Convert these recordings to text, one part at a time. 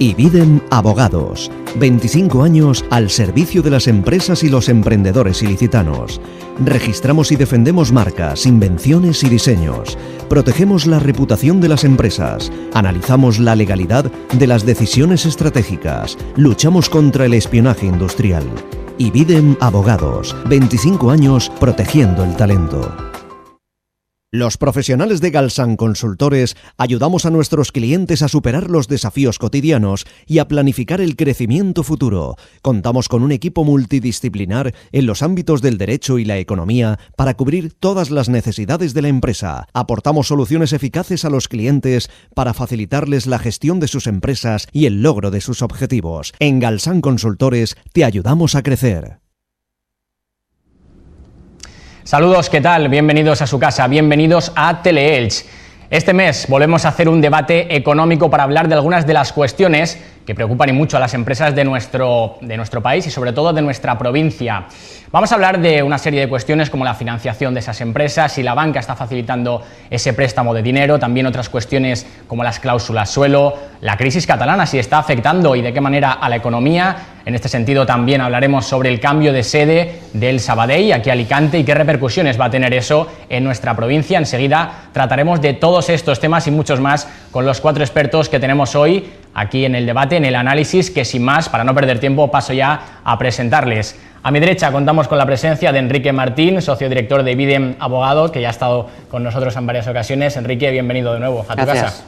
Ibidem Abogados. 25 años al servicio de las empresas y los emprendedores ilicitanos. Registramos y defendemos marcas, invenciones y diseños. Protegemos la reputación de las empresas. Analizamos la legalidad de las decisiones estratégicas. Luchamos contra el espionaje industrial. Ibidem Abogados. 25 años protegiendo el talento. Los profesionales de Galsan Consultores ayudamos a nuestros clientes a superar los desafíos cotidianos y a planificar el crecimiento futuro. Contamos con un equipo multidisciplinar en los ámbitos del derecho y la economía para cubrir todas las necesidades de la empresa. Aportamos soluciones eficaces a los clientes para facilitarles la gestión de sus empresas y el logro de sus objetivos. En Galsan Consultores te ayudamos a crecer. Saludos, ¿qué tal? Bienvenidos a su casa, bienvenidos a Teleelch. Este mes volvemos a hacer un debate económico para hablar de algunas de las cuestiones que preocupan y mucho a las empresas de nuestro país y sobre todo de nuestra provincia. Vamos a hablar de una serie de cuestiones como la financiación de esas empresas, si la banca está facilitando ese préstamo de dinero, también otras cuestiones como las cláusulas suelo, la crisis catalana, si está afectando y de qué manera a la economía. En este sentido también hablaremos sobre el cambio de sede del Sabadell aquí a Alicante y qué repercusiones va a tener eso en nuestra provincia. Enseguida trataremos de todos estos temas y muchos más con los 4 expertos que tenemos hoy aquí en el debate, en el análisis, que sin más, para no perder tiempo, paso ya a presentarles. A mi derecha contamos con la presencia de Enrique Martín, socio director de Ibidem Abogados, que ya ha estado con nosotros en varias ocasiones. Enrique, bienvenido de nuevo a tu casa.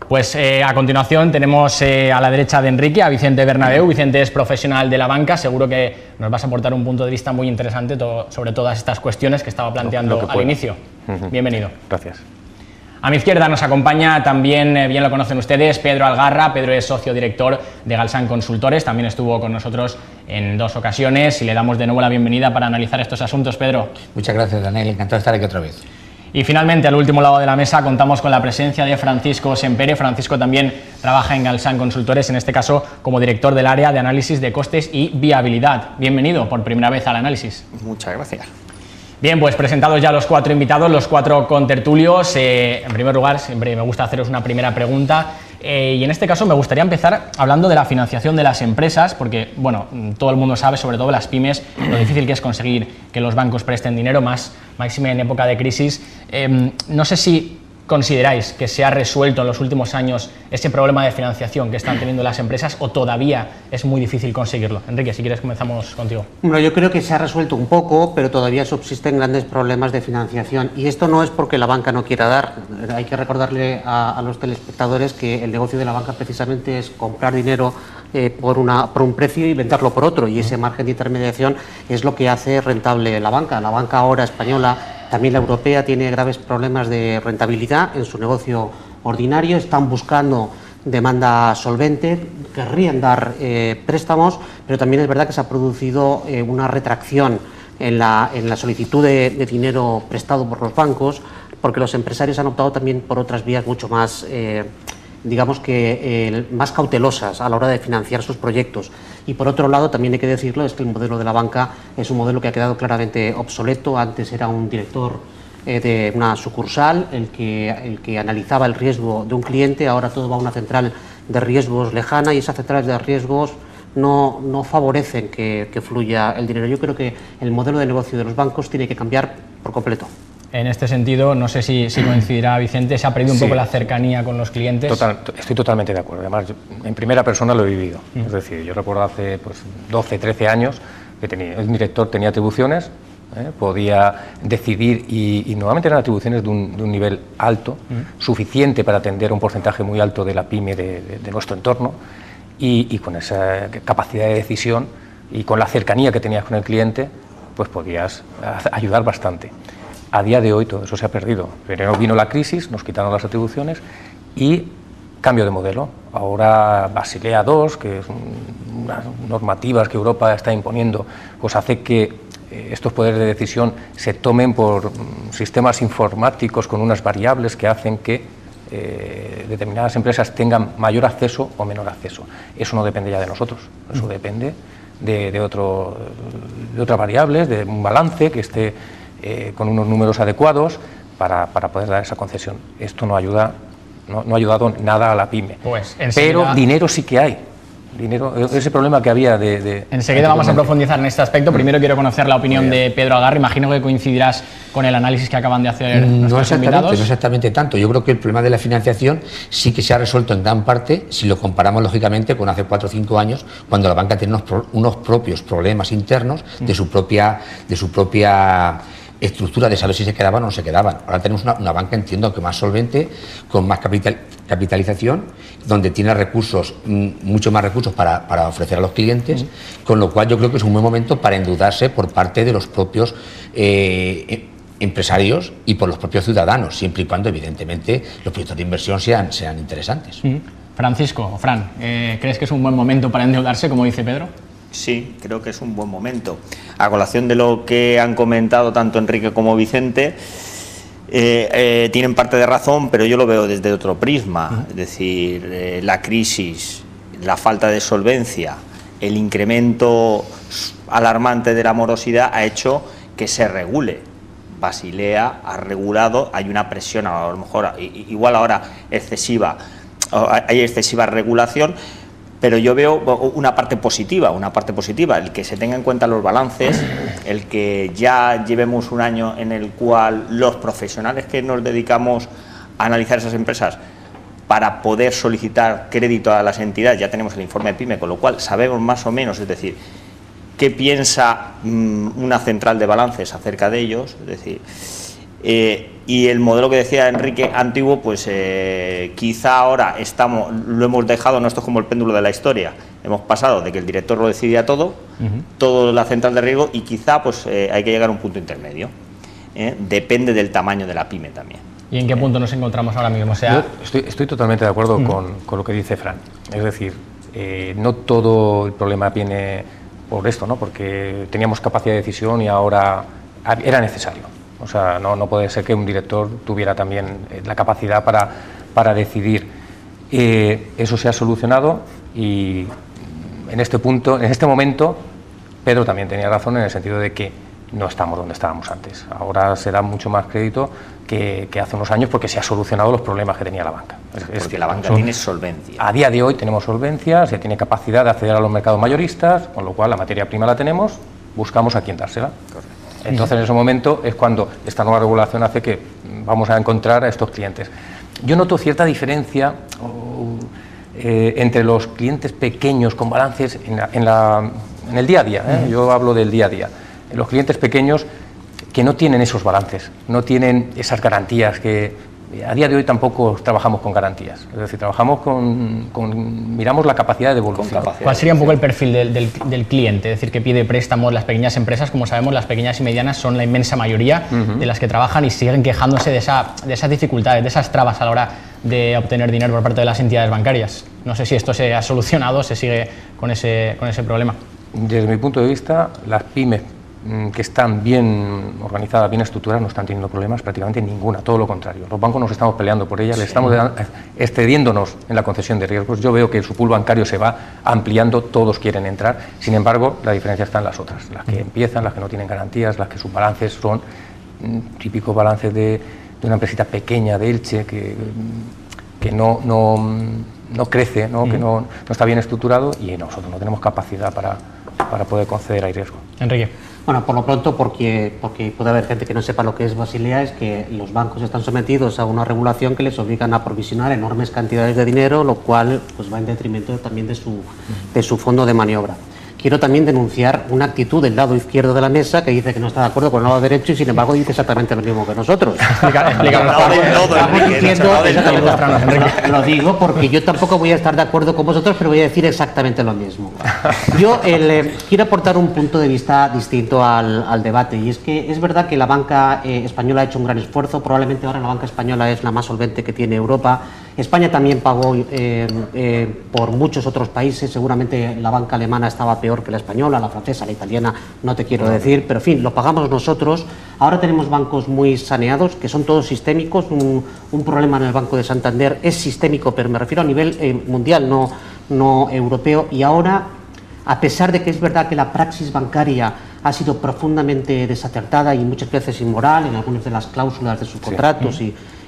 Pues a continuación tenemos a la derecha de Enrique a Vicente Bernabeu. Vicente es profesional de la banca, seguro que nos vas a aportar un punto de vista muy interesante sobre todas estas cuestiones que estaba planteando al inicio. Bienvenido. Gracias. A mi izquierda nos acompaña también, bien lo conocen ustedes, Pedro Algarra. Pedro es socio director de Galsan Consultores, también estuvo con nosotros en 2 ocasiones y le damos de nuevo la bienvenida para analizar estos asuntos. Pedro. Muchas gracias, Daniel, encantado de estar aquí otra vez. Y finalmente, al último lado de la mesa, contamos con la presencia de Francisco Sempere. Francisco también trabaja en Galsan Consultores, en este caso como director del área de análisis de costes y viabilidad. Bienvenido por primera vez al análisis. Muchas gracias. Bien, pues presentados ya los 4 invitados, los 4 contertulios. En primer lugar, siempre me gusta haceros una primera pregunta. Y en este caso me gustaría empezar hablando de la financiación de las empresas, porque bueno, todo el mundo sabe, sobre todo las pymes, lo difícil que es conseguir que los bancos presten dinero, máxime en época de crisis. No sé si consideráis que se ha resuelto en los últimos años ese problema de financiación que están teniendo las empresas o todavía es muy difícil conseguirlo. Enrique, si quieres comenzamos contigo. Bueno, yo creo que se ha resuelto un poco, pero todavía subsisten grandes problemas de financiación y esto no es porque la banca no quiera dar. Hay que recordarle a los telespectadores que el negocio de la banca precisamente es comprar dinero por un precio y venderlo por otro, y ese margen de intermediación es lo que hace rentable la banca. La banca ahora española, también la europea, tiene graves problemas de rentabilidad en su negocio ordinario, están buscando demanda solvente, querrían dar préstamos, pero también es verdad que se ha producido una retracción en la solicitud de dinero prestado por los bancos, porque los empresarios han optado también por otras vías mucho más digamos que más cautelosas a la hora de financiar sus proyectos. Y por otro lado, también hay que decirlo, es que el modelo de la banca es un modelo que ha quedado claramente obsoleto. Antes era un director de una sucursal el que analizaba el riesgo de un cliente, ahora todo va a una central de riesgos lejana y esas centrales de riesgos no favorecen que fluya el dinero. Yo creo que el modelo de negocio de los bancos tiene que cambiar por completo. En este sentido, no sé si coincidirá Vicente, se ha perdido un poco la cercanía con los clientes. Estoy totalmente de acuerdo. Además, yo, en primera persona lo he vivido. Es decir, yo recuerdo hace 12, 13 años que el director tenía atribuciones, podía decidir y normalmente eran atribuciones de un nivel alto, suficiente para atender un porcentaje muy alto de la pyme de nuestro entorno y con esa capacidad de decisión y con la cercanía que tenías con el cliente, pues podías ayudar bastante. A día de hoy todo eso se ha perdido. Primero vino la crisis, nos quitaron las atribuciones y cambio de modelo. Ahora Basilea II, que es unas normativas que Europa está imponiendo, pues hace que estos poderes de decisión se tomen por sistemas informáticos con unas variables que hacen que determinadas empresas tengan mayor acceso o menor acceso. Eso no depende ya de nosotros, eso depende de otras variables, de un balance que esté con unos números adecuados para poder dar esa concesión. Esto no ayuda no ha ayudado nada a la pyme. Pues enseguida, pero dinero sí que hay. Dinero, ese problema que había Enseguida vamos a profundizar en este aspecto. Primero quiero conocer la opinión de Pedro Agarre. Imagino que coincidirás con el análisis que acaban de hacer nuestros invitados. No exactamente tanto. Yo creo que el problema de la financiación sí que se ha resuelto en gran parte si lo comparamos lógicamente con hace 4 o 5 años, cuando la banca tenía unos propios problemas internos de su propia estructura, de saber si se quedaban o no se quedaban. Ahora tenemos una banca, entiendo, que más solvente, con más capitalización, donde tiene recursos, mucho más recursos para ofrecer a los clientes, con lo cual yo creo que es un buen momento para endeudarse por parte de los propios empresarios y por los propios ciudadanos, siempre y cuando, evidentemente, los proyectos de inversión sean interesantes. Francisco, Fran, ¿crees que es un buen momento para endeudarse, como dice Pedro? Sí, creo que es un buen momento. A colación de lo que han comentado tanto Enrique como Vicente, tienen parte de razón, pero yo lo veo desde otro prisma. Es decir, la crisis, la falta de solvencia, el incremento alarmante de la morosidad ha hecho que se regule. Basilea ha regulado, hay una presión, a lo mejor igual ahora excesiva, hay excesiva regulación. Pero yo veo una parte positiva, el que se tenga en cuenta los balances, el que ya llevemos un año en el cual los profesionales que nos dedicamos a analizar esas empresas para poder solicitar crédito a las entidades, ya tenemos el informe PYME, con lo cual sabemos más o menos, es decir, qué piensa una central de balances acerca de ellos, es decir, y el modelo que decía Enrique antiguo, pues quizá ahora lo hemos dejado, no, esto es como el péndulo de la historia, hemos pasado de que el director lo decidía todo, todo la central de riesgo, y quizá pues hay que llegar a un punto intermedio, depende del tamaño de la pyme también. ¿Y en qué punto nos encontramos ahora mismo? O sea, estoy totalmente de acuerdo con lo que dice Fran, es decir, no todo el problema viene por esto, ¿no? Porque teníamos capacidad de decisión y ahora era necesario. O sea, no puede ser que un director tuviera también la capacidad para decidir. Eso se ha solucionado y en este momento, Pedro también tenía razón en el sentido de que no estamos donde estábamos antes. Ahora se da mucho más crédito que hace unos años porque se han solucionado los problemas que tenía la banca. Porque la banca tiene solvencia. A día de hoy tenemos solvencia, se tiene capacidad de acceder a los mercados mayoristas, con lo cual la materia prima la tenemos, buscamos a quién dársela. Correcto. Entonces, en ese momento es cuando esta nueva regulación hace que vamos a encontrar a estos clientes. Yo noto cierta diferencia entre los clientes pequeños con balances en el día a día. Yo hablo del día a día. Los clientes pequeños que no tienen esos balances, no tienen esas garantías que a día de hoy tampoco trabajamos con garantías, es decir, trabajamos miramos la capacidad de devolución. ¿Cuál sería un poco el perfil del cliente? Es decir, que pide préstamos. Las pequeñas empresas, como sabemos, las pequeñas y medianas son la inmensa mayoría de las que trabajan y siguen quejándose de esas dificultades, de esas trabas a la hora de obtener dinero por parte de las entidades bancarias. No sé si esto se ha solucionado, se sigue con ese problema. Desde mi punto de vista, las pymes que están bien organizadas, bien estructuradas, no están teniendo problemas prácticamente ninguna, todo lo contrario. Los bancos nos estamos peleando por ellas, les estamos excediéndonos en la concesión de riesgos. Yo veo que su pool bancario se va ampliando, todos quieren entrar, sin embargo, la diferencia está en las otras, las que empiezan, las que no tienen garantías, las que sus balances son típicos balances de una empresita pequeña de Elche que no crece, ¿no? Que no está bien estructurado, y nosotros no tenemos capacidad para poder conceder ahí riesgo. Enrique. Bueno, por lo pronto, porque puede haber gente que no sepa lo que es Basilea, es que los bancos están sometidos a una regulación que les obligan a provisionar enormes cantidades de dinero, lo cual pues va en detrimento también de su fondo de maniobra. Quiero también denunciar una actitud del lado izquierdo de la mesa que dice que no está de acuerdo con el lado derecho y sin embargo dice exactamente lo mismo que nosotros. Lo digo porque yo tampoco voy a estar de acuerdo con vosotros, pero voy a decir exactamente lo mismo. Yo quiero aportar un punto de vista distinto al debate, y es que es verdad que la banca española ha hecho un gran esfuerzo. Probablemente ahora la banca española es la más solvente que tiene Europa. España también pagó por muchos otros países. Seguramente la banca alemana estaba peor que la española, la francesa, la italiana, no te quiero decir, pero en fin, lo pagamos nosotros. Ahora tenemos bancos muy saneados, que son todos sistémicos. Un problema en el Banco de Santander es sistémico, pero me refiero a nivel mundial, no europeo. Y ahora, a pesar de que es verdad que la praxis bancaria ha sido profundamente desacertada y muchas veces inmoral en algunas de las cláusulas de sus contratos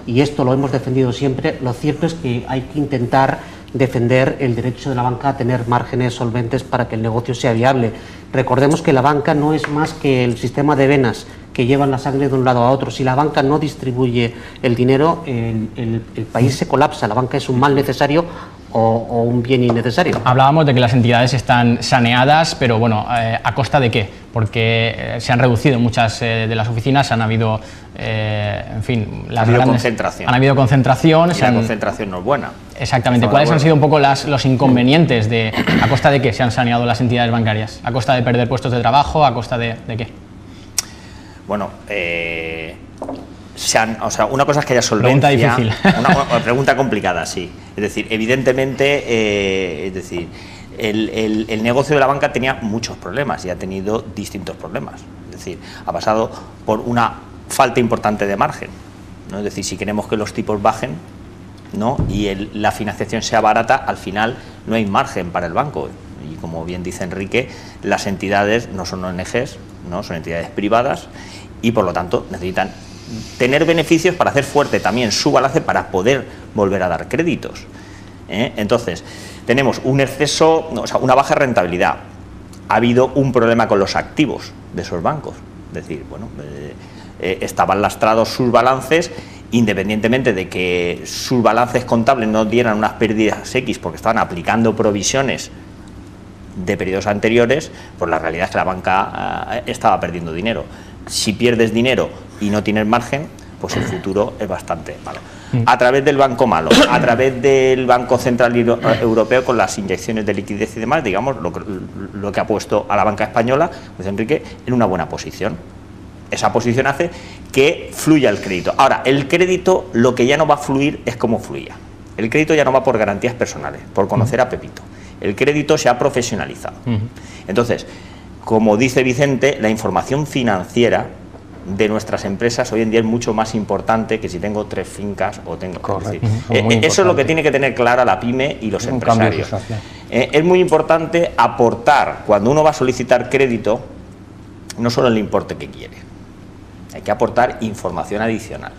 y esto lo hemos defendido siempre, lo cierto es que hay que intentar defender el derecho de la banca a tener márgenes solventes para que el negocio sea viable. Recordemos que la banca no es más que el sistema de venas que llevan la sangre de un lado a otro. Si la banca no distribuye el dinero, el país se colapsa. La banca es un mal necesario o un bien innecesario. Hablábamos de que las entidades están saneadas, pero bueno, ¿a costa de qué? Porque se han reducido muchas de las oficinas, han habido, en fin, ha habido concentración. Han habido concentración. Y la concentración no es buena. Exactamente. ¿Cuáles han sido un poco los inconvenientes a costa de qué se han saneado las entidades bancarias? ¿A costa de perder puestos de trabajo? ¿A costa de qué? Bueno, una cosa es que haya solvencia. Pregunta difícil. Una pregunta complicada, sí. Es decir, evidentemente, el negocio de la banca tenía muchos problemas y ha tenido distintos problemas. Es decir, ha pasado por una falta importante de margen, ¿no? Es decir, si queremos que los tipos bajen, ¿no? Y la financiación sea barata, al final no hay margen para el banco. Y como bien dice Enrique, las entidades no son ONGs, ¿no? Son entidades privadas y por lo tanto necesitan tener beneficios para hacer fuerte también su balance para poder volver a dar créditos. Entonces, tenemos un exceso, una baja rentabilidad. Ha habido un problema con los activos de esos bancos. Es decir, bueno, estaban lastrados sus balances, independientemente de que sus balances contables no dieran unas pérdidas X porque estaban aplicando provisiones de periodos anteriores, pues la realidad es que la banca estaba perdiendo dinero. Si pierdes dinero y no tienes margen, pues el futuro es bastante malo. A través del Banco Malo, a través del Banco Central Europeo, con las inyecciones de liquidez y demás, digamos, lo que ha puesto a la banca española, pues Enrique, en una buena posición. Esa posición hace que fluya el crédito. Ahora, el crédito, lo que ya no va a fluir es como fluía. El crédito ya no va por garantías personales, por conocer a Pepito. El crédito se ha profesionalizado. Entonces, como dice Vicente, la información financiera de nuestras empresas hoy en día es mucho más importante que si tengo 3 fincas o tengo... Correcto. Eso es lo que tiene que tener clara la pyme y los empresarios. Es muy importante aportar, cuando uno va a solicitar crédito, no solo el importe que quiere, hay que aportar información adicional.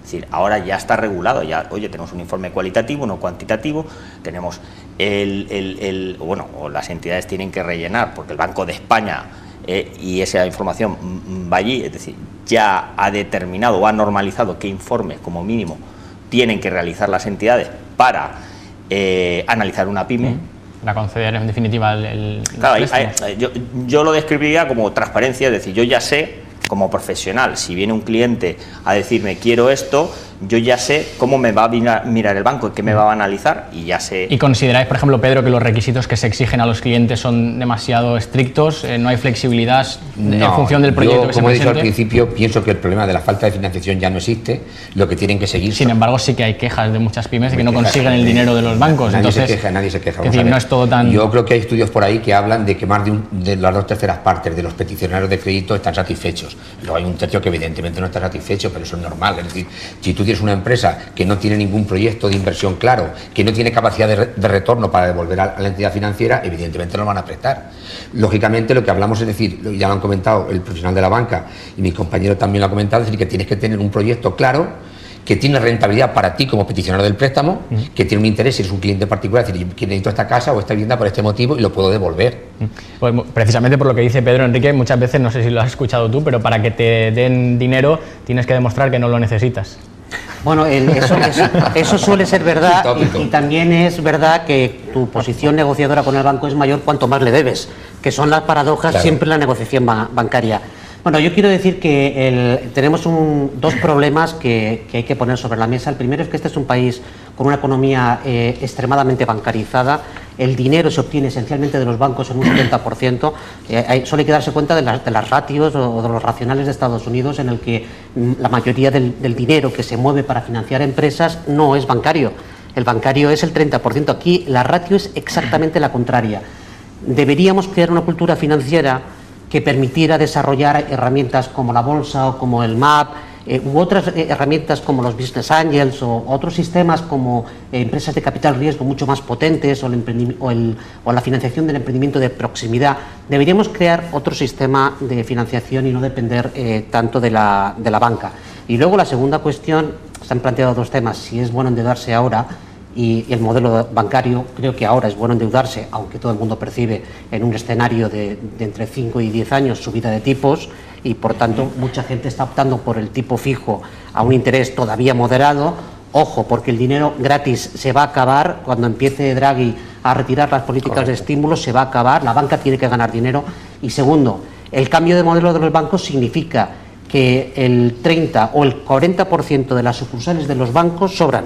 Es decir, ahora ya está regulado, ya, oye, tenemos un informe cualitativo, no cuantitativo, tenemos o las entidades tienen que rellenar, porque el Banco de España y esa información va allí, es decir, ya ha determinado o ha normalizado qué informes, como mínimo, tienen que realizar las entidades para analizar una pyme. Para conceder, en definitiva, claro, yo lo describiría como transparencia, es decir, yo ya sé, como profesional, si viene un cliente a decirme quiero esto, yo ya sé cómo me va a mirar el banco, qué me va a analizar y ya sé... ¿Y consideráis, por ejemplo, Pedro, que los requisitos que se exigen a los clientes son demasiado estrictos? ¿No hay flexibilidad en función del proyecto que se presente? Como he dicho al principio, pienso que el problema de la falta de financiación ya no existe, lo que tienen que seguir... Sin embargo, sí que hay quejas de muchas pymes de que no consiguen el dinero de los bancos. Nadie se queja. Es decir, no es todo tan... Yo creo que hay estudios por ahí que hablan de que más de las 2/3 partes de los peticionarios de crédito están satisfechos. Luego hay un tercio que evidentemente no está satisfecho, pero eso es normal. Es decir, si tú tienes una empresa que no tiene ningún proyecto de inversión claro, que no tiene capacidad de retorno para devolver a la entidad financiera, evidentemente no lo van a prestar. Lógicamente, lo que hablamos es decir, ya lo han comentado el profesional de la banca y mi compañero también lo ha comentado, es decir, que tienes que tener un proyecto claro, que tiene rentabilidad para ti como peticionario del préstamo, que tiene un interés si eres un cliente particular, es decir, que necesito esta casa o esta vivienda por este motivo y lo puedo devolver. Pues precisamente por lo que dice Pedro Enrique, muchas veces, no sé si lo has escuchado tú, pero para que te den dinero tienes que demostrar que no lo necesitas. Bueno, eso suele ser verdad y también es verdad que tu posición negociadora con el banco es mayor cuanto más le debes, que son las paradojas siempre en la negociación bancaria. Bueno, yo quiero decir que tenemos dos problemas que hay que poner sobre la mesa. El primero es que este es un país con una economía extremadamente bancarizada. El dinero se obtiene esencialmente de los bancos en un 70%. Solo hay que darse cuenta de las ratios o de los racionales de Estados Unidos, en el que la mayoría del dinero que se mueve para financiar empresas no es bancario. El bancario es el 30%. Aquí la ratio es exactamente la contraria. Deberíamos crear una cultura financiera que permitiera desarrollar herramientas como la bolsa o como el MAP u otras herramientas como los Business Angels o otros sistemas como empresas de capital riesgo mucho más potentes o la financiación del emprendimiento de proximidad. Deberíamos crear otro sistema de financiación y no depender tanto de la banca. Y luego la segunda cuestión, se han planteado dos temas, si es bueno endeudarse ahora y el modelo bancario. Creo que ahora es bueno endeudarse, aunque todo el mundo percibe en un escenario de entre 5 y 10 años subida de tipos, y por tanto mucha gente está optando por el tipo fijo a un interés todavía moderado. Ojo, porque el dinero gratis se va a acabar cuando empiece Draghi a retirar las políticas de estímulo, se va a acabar, la banca tiene que ganar dinero. Y segundo, el cambio de modelo de los bancos significa que el 30 o el 40% de las sucursales de los bancos sobran.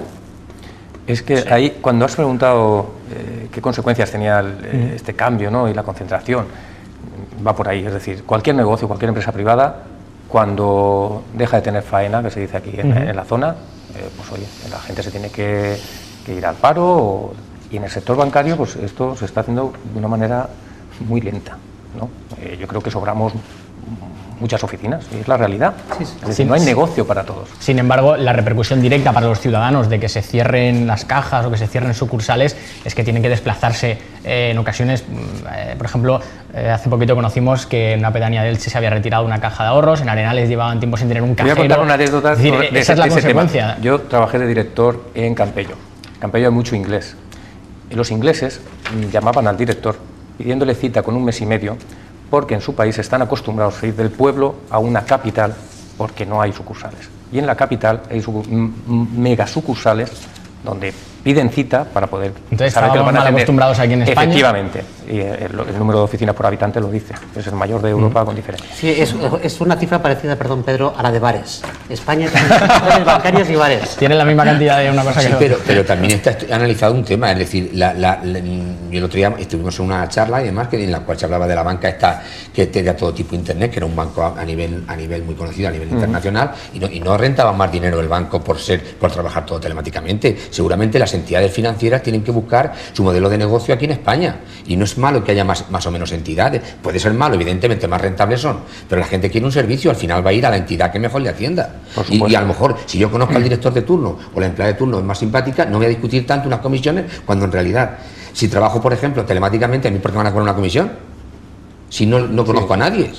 Es que ahí, cuando has preguntado qué consecuencias tenía este cambio, ¿no?, y la concentración, va por ahí. Es decir, cualquier negocio, cualquier empresa privada, cuando deja de tener faena, que se dice aquí en la zona, pues oye, la gente se tiene que ir al paro, y en el sector bancario pues esto se está haciendo de una manera muy lenta, ¿no? Yo creo que sobramos muchas oficinas, y es la realidad. Es decir, no hay negocio para todos. Sin embargo, la repercusión directa para los ciudadanos de que se cierren las cajas o que se cierren sucursales es que tienen que desplazarse en ocasiones. Por ejemplo, hace poquito conocimos que en una pedanía de Elche se había retirado una caja de ahorros, en Arenales llevaban tiempo sin tener un cajero. Voy a contar una anécdota. Es decir, esa es la consecuencia. Yo trabajé de director en Campello. En Campello hay mucho inglés. Y los ingleses llamaban al director pidiéndole cita con un mes y medio, porque en su país están acostumbrados a ir del pueblo a una capital porque no hay sucursales. Y en la capital hay mega sucursales donde piden cita para poder Entonces, saber que lo van a mal atender. acostumbrados aquí en España. Efectivamente, y el número de oficinas por habitante lo dice, es el mayor de Europa con diferencia. Sí, es una cifra parecida, perdón Pedro, a la de bares. España tiene sucursales bancarias y bares. Tienen la misma cantidad de una cosa Sí, que otra. pero también está analizado un tema, es decir, yo el otro día estuvimos en una charla y demás en la cual se hablaba de la banca esta que tenía todo tipo de internet, que era un banco a nivel muy conocido, a nivel internacional, y no rentaba más dinero el banco por trabajar todo telemáticamente. Seguramente las entidades financieras tienen que buscar su modelo de negocio aquí en España, y no es malo que haya más o menos entidades, puede ser malo, evidentemente más rentables son, pero la gente quiere un servicio, al final va a ir a la entidad que mejor le atienda, y a lo mejor si yo conozco al director de turno o la empleada de turno es más simpática, no voy a discutir tanto unas comisiones, cuando en realidad si trabajo por ejemplo telemáticamente, ¿a mí por qué van a cobrar una comisión? Si no conozco a nadie.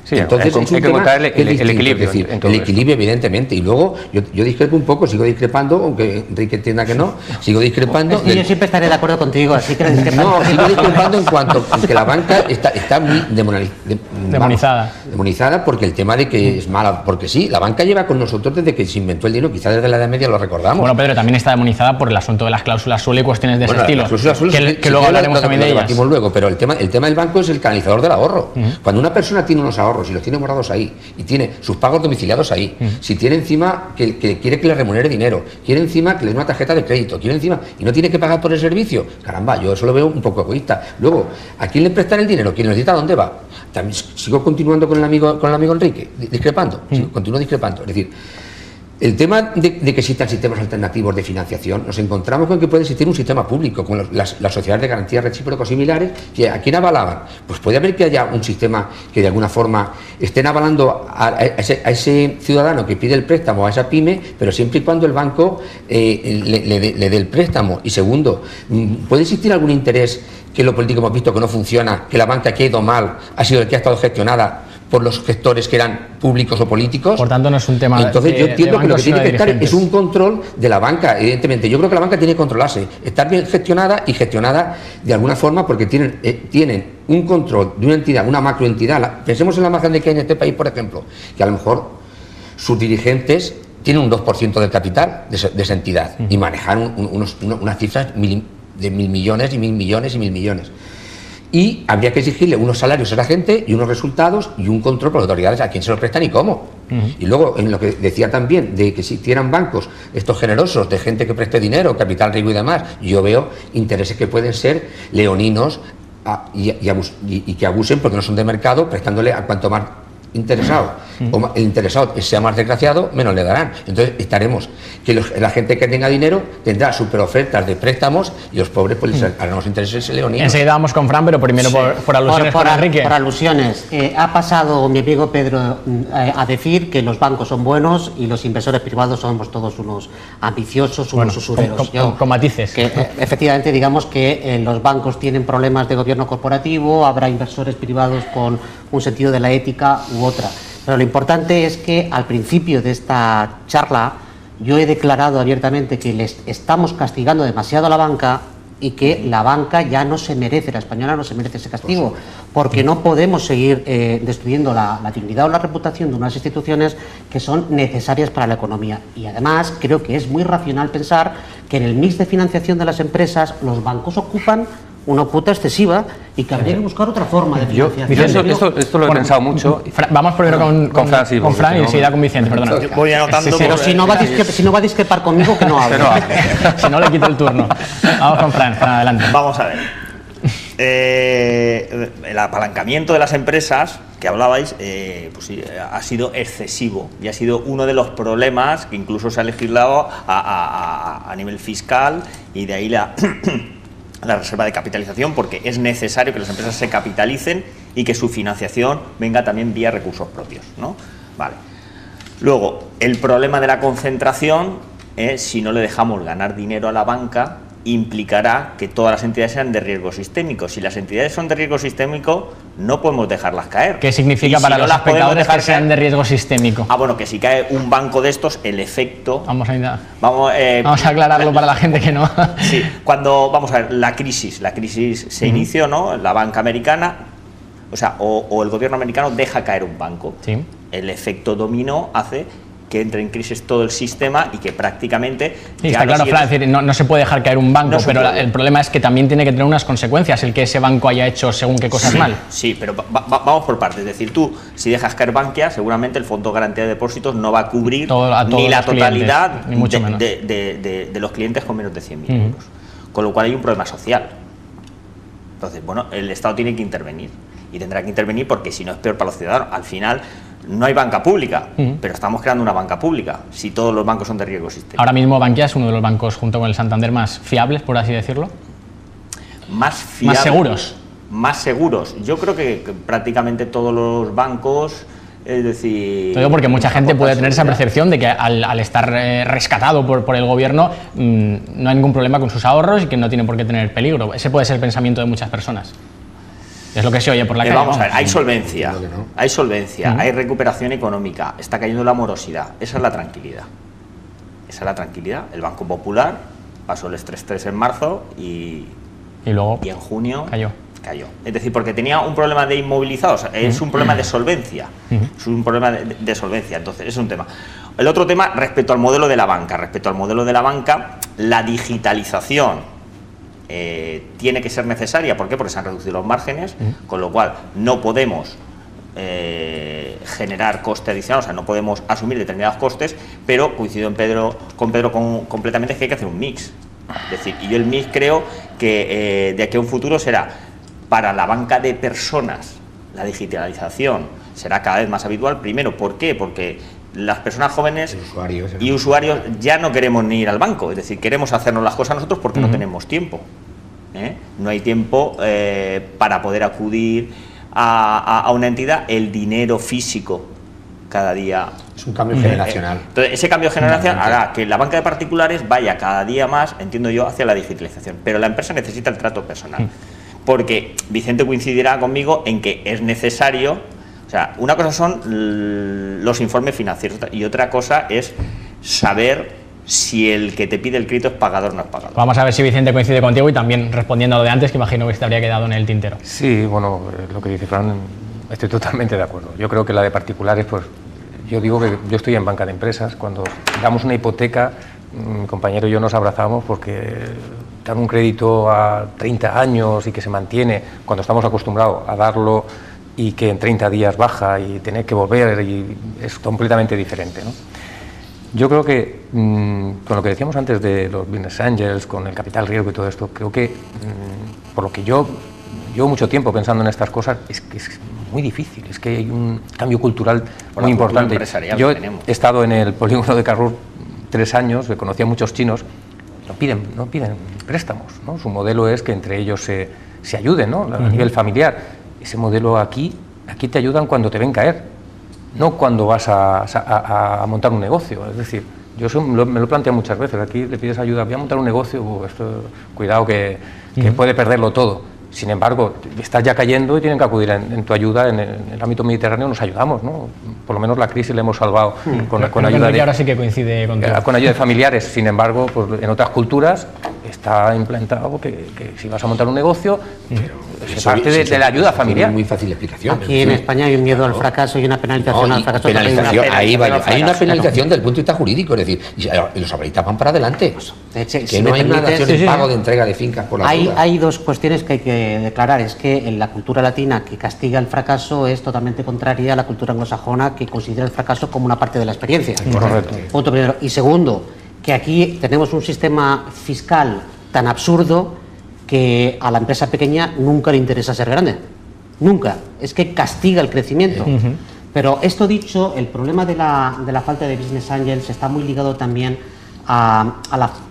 Sí, entonces hay que encontrar el equilibrio. Es decir, el equilibrio, evidentemente. Y luego yo discrepo un poco, sigo discrepando, aunque Enrique entienda que no, sigo discrepando. Yo siempre estaré de acuerdo contigo, así que no, sigo discrepando en cuanto a que la banca está muy demonizada, porque el tema de que es mala, porque sí, la banca lleva con nosotros desde que se inventó el dinero, quizás desde la Edad Media lo recordamos. Bueno, Pedro, también está demonizada por el asunto de las cláusulas suelo y cuestiones de ese estilo. Que luego hablaremos también de ellas. Luego, pero el tema del banco es el canalizador del ahorro. Cuando una persona tiene unos ahorros y los tiene guardados ahí, y tiene sus pagos domiciliados ahí, si tiene encima que quiere que le remunere dinero, quiere encima que le dé una tarjeta de crédito, quiere encima y no tiene que pagar por el servicio, caramba, yo eso lo veo un poco egoísta. Luego, ¿a quién le prestan el dinero? ¿Quién lo necesita? ¿Dónde va? También sigo continuando con el amigo Enrique, discrepando, continúo discrepando. Es decir, el tema de que existan sistemas alternativos de financiación, nos encontramos con que puede existir un sistema público, con las sociedades de garantía recíprocas similares, que ¿a quién avalaban? Pues puede haber que haya un sistema que de alguna forma estén avalando a ese ciudadano que pide el préstamo, a esa pyme, pero siempre y cuando el banco le dé el préstamo. Y segundo, ¿puede existir algún interés que lo político hemos visto que no funciona, que la banca que ha ido mal ha sido el que ha estado gestionada por los gestores que eran públicos o políticos? Por tanto, no es un tema. Entonces, yo entiendo que lo que tiene que estar es un control de la banca, evidentemente. Yo creo que la banca tiene que controlarse, estar bien gestionada y gestionada de alguna forma, porque tienen un control de una entidad, una macroentidad. Pensemos en la más grande que hay en este país, por ejemplo, que a lo mejor sus dirigentes tienen un 2% del capital de esa entidad y manejan unas cifras de 1.000 millones y 1.000 millones y 1.000 millones. Y habría que exigirle unos salarios a la gente y unos resultados y un control por las autoridades a quién se lo prestan y cómo. Y luego, en lo que decía también, de que si existieran bancos estos generosos, de gente que preste dinero, capital riesgo y demás, yo veo intereses que pueden ser leoninos y que abusen porque no son de mercado, prestándole a cuanto más interesado, o el interesado sea más desgraciado, menos le darán. Entonces estaremos que la gente que tenga dinero tendrá super ofertas de préstamos y los pobres pues les harán los intereses leoninos. Enseguida vamos con Fran, pero primero por alusiones por Enrique. Por alusiones. Ha pasado mi amigo Pedro a decir que los bancos son buenos y los inversores privados somos todos unos ambiciosos, unos usureros. Con matices. Que, efectivamente, digamos que los bancos tienen problemas de gobierno corporativo, habrá inversores privados con un sentido de la ética u otra. Pero lo importante es que al principio de esta charla Yo he declarado abiertamente que les estamos castigando demasiado a la banca y que la banca ya no se merece, la española no se merece ese castigo, porque no podemos seguir destruyendo la dignidad o la reputación de unas instituciones que son necesarias para la economía. Y además creo que es muy racional pensar que en el mix de financiación de las empresas los bancos ocupan una cuota excesiva y que habría que buscar otra forma de financiación. Esto lo he pensado mucho. Vamos primero con Fran, sí, y enseguida con Vicente, perdona. Voy anotando. Pero si no va a discrepar conmigo, que no hable. Si no, le quito el turno. Vamos con Fran, adelante. Vamos a ver. El apalancamiento de las empresas que hablabais, pues sí, ha sido excesivo y ha sido uno de los problemas que incluso se ha legislado a nivel fiscal, y de ahí la reserva de capitalización, porque es necesario que las empresas se capitalicen y que su financiación venga también vía recursos propios, ¿no? Vale. Luego, el problema de la concentración, si no le dejamos ganar dinero a la banca, implicará que todas las entidades sean de riesgo sistémico. Si las entidades son de riesgo sistémico, no podemos dejarlas caer. ¿Qué significa para los espectadores que sean de riesgo sistémico? Bueno, que si cae un banco de estos, el efecto... Vamos a aclararlo para la gente que no... Sí, vamos a ver, la crisis se inició, ¿no? La banca americana, o el gobierno americano deja caer un banco. Sí. El efecto dominó hace que entre en crisis todo el sistema y que prácticamente... Sí, está claro, Fran, es decir, no se puede dejar caer un banco, pero el problema es que también tiene que tener unas consecuencias el que ese banco haya hecho según qué cosas mal. Sí, pero vamos por partes. Es decir, tú, si dejas caer Bankia, seguramente el Fondo de Garantía de Depósitos no va a cubrir ni la totalidad clientes, ni mucho menos. De los clientes con menos de 100.000 euros. Con lo cual hay un problema social. Entonces, bueno, el Estado tiene que intervenir. Y tendrá que intervenir porque si no es peor para los ciudadanos. Al final... No hay banca pública, pero estamos creando una banca pública, si todos los bancos son de riesgo sistémico. Ahora mismo Bankia es uno de los bancos, junto con el Santander, más fiables, por así decirlo. Más fiables. Más seguros. Más seguros. Yo creo que prácticamente todos los bancos, es decir... Todo porque mucha gente puede tener esa percepción de que al estar rescatado por el gobierno no hay ningún problema con sus ahorros y que no tiene por qué tener peligro. Ese puede ser el pensamiento de muchas personas. Es lo que se oye por la calle. Vamos a ver, hay solvencia, hay recuperación económica, está cayendo la morosidad. Esa es la tranquilidad. El Banco Popular pasó el estrés test en marzo y luego en junio cayó. Es decir, porque tenía un problema de inmovilizados, es un problema de solvencia. Es un problema de solvencia, entonces es un tema. El otro tema, respecto al modelo de la banca, la digitalización tiene que ser necesaria. ¿Por qué? Porque se han reducido los márgenes, con lo cual no podemos generar coste adicional, no podemos asumir determinados costes, pero coincido con Pedro completamente, es que hay que hacer un mix. Es decir, y yo el mix creo que de aquí a un futuro será para la banca de personas, la digitalización será cada vez más habitual. Primero, ¿por qué? Porque las personas jóvenes y usuarios ya no queremos ni ir al banco, es decir, queremos hacernos las cosas nosotros porque no tenemos tiempo. No hay tiempo para poder acudir a una entidad. El dinero físico cada día... Es un cambio generacional. Entonces, ese cambio generacional hará que la banca de particulares vaya cada día más, entiendo yo, hacia la digitalización. Pero la empresa necesita el trato personal. Porque Vicente coincidirá conmigo en que es necesario... O sea, una cosa son los informes financieros y otra cosa es saber si el que te pide el crédito es pagador o no es pagador. Vamos a ver si Vicente coincide contigo y también respondiendo a lo de antes, que imagino que te habría quedado en el tintero. Sí, bueno, lo que dice Fran, estoy totalmente de acuerdo. Yo creo que la de particulares, pues yo digo que yo estoy en banca de empresas. Cuando damos una hipoteca, mi compañero y yo nos abrazamos porque dar un crédito a 30 años y que se mantiene cuando estamos acostumbrados a darlo y que en 30 días baja y tener que volver, y es completamente diferente, ¿no? Yo creo que, con lo que decíamos antes de los business angels, con el capital riesgo y todo esto, creo que, por lo que yo llevo mucho tiempo pensando en estas cosas, es que es muy difícil, es que hay un cambio cultural muy importante. Yo he estado en el polígono de Carrur 3 años, conocía a muchos chinos, no piden préstamos, ¿no? Su modelo es que entre ellos se ayuden, ¿no? A nivel familiar. Ese modelo aquí te ayudan cuando te ven caer, no cuando vas a montar un negocio. Es decir, yo me lo planteo muchas veces, aquí le pides ayuda, voy a montar un negocio, cuidado que puede perderlo todo. Sin embargo, estás ya cayendo y tienen que acudir en tu ayuda. En el ámbito mediterráneo nos ayudamos, ¿no? Por lo menos la crisis la hemos salvado con ayuda de... ahora sí que coincide contigo. Con ayuda de familiares. Sin embargo, pues, en otras culturas está implantado que si vas a montar un negocio, se parte de la ayuda familiar. Muy fácil explicación. Aquí en España hay un miedo al fracaso y una penalización al fracaso. Ahí va. Hay una penalización desde el punto de vista jurídico, es decir, y los avalistas van para adelante. Que no hay una dación en pago de entrega de fincas por la deuda. Hay dos cuestiones que hay que declarar. Es que en la cultura latina que castiga el fracaso es totalmente contraria a la cultura anglosajona que considera el fracaso como una parte de la experiencia. Correcto. Punto primero. Y segundo, que aquí tenemos un sistema fiscal tan absurdo que a la empresa pequeña nunca le interesa ser grande. Nunca. Es que castiga el crecimiento. Pero esto dicho, el problema de la falta de business angels está muy ligado también a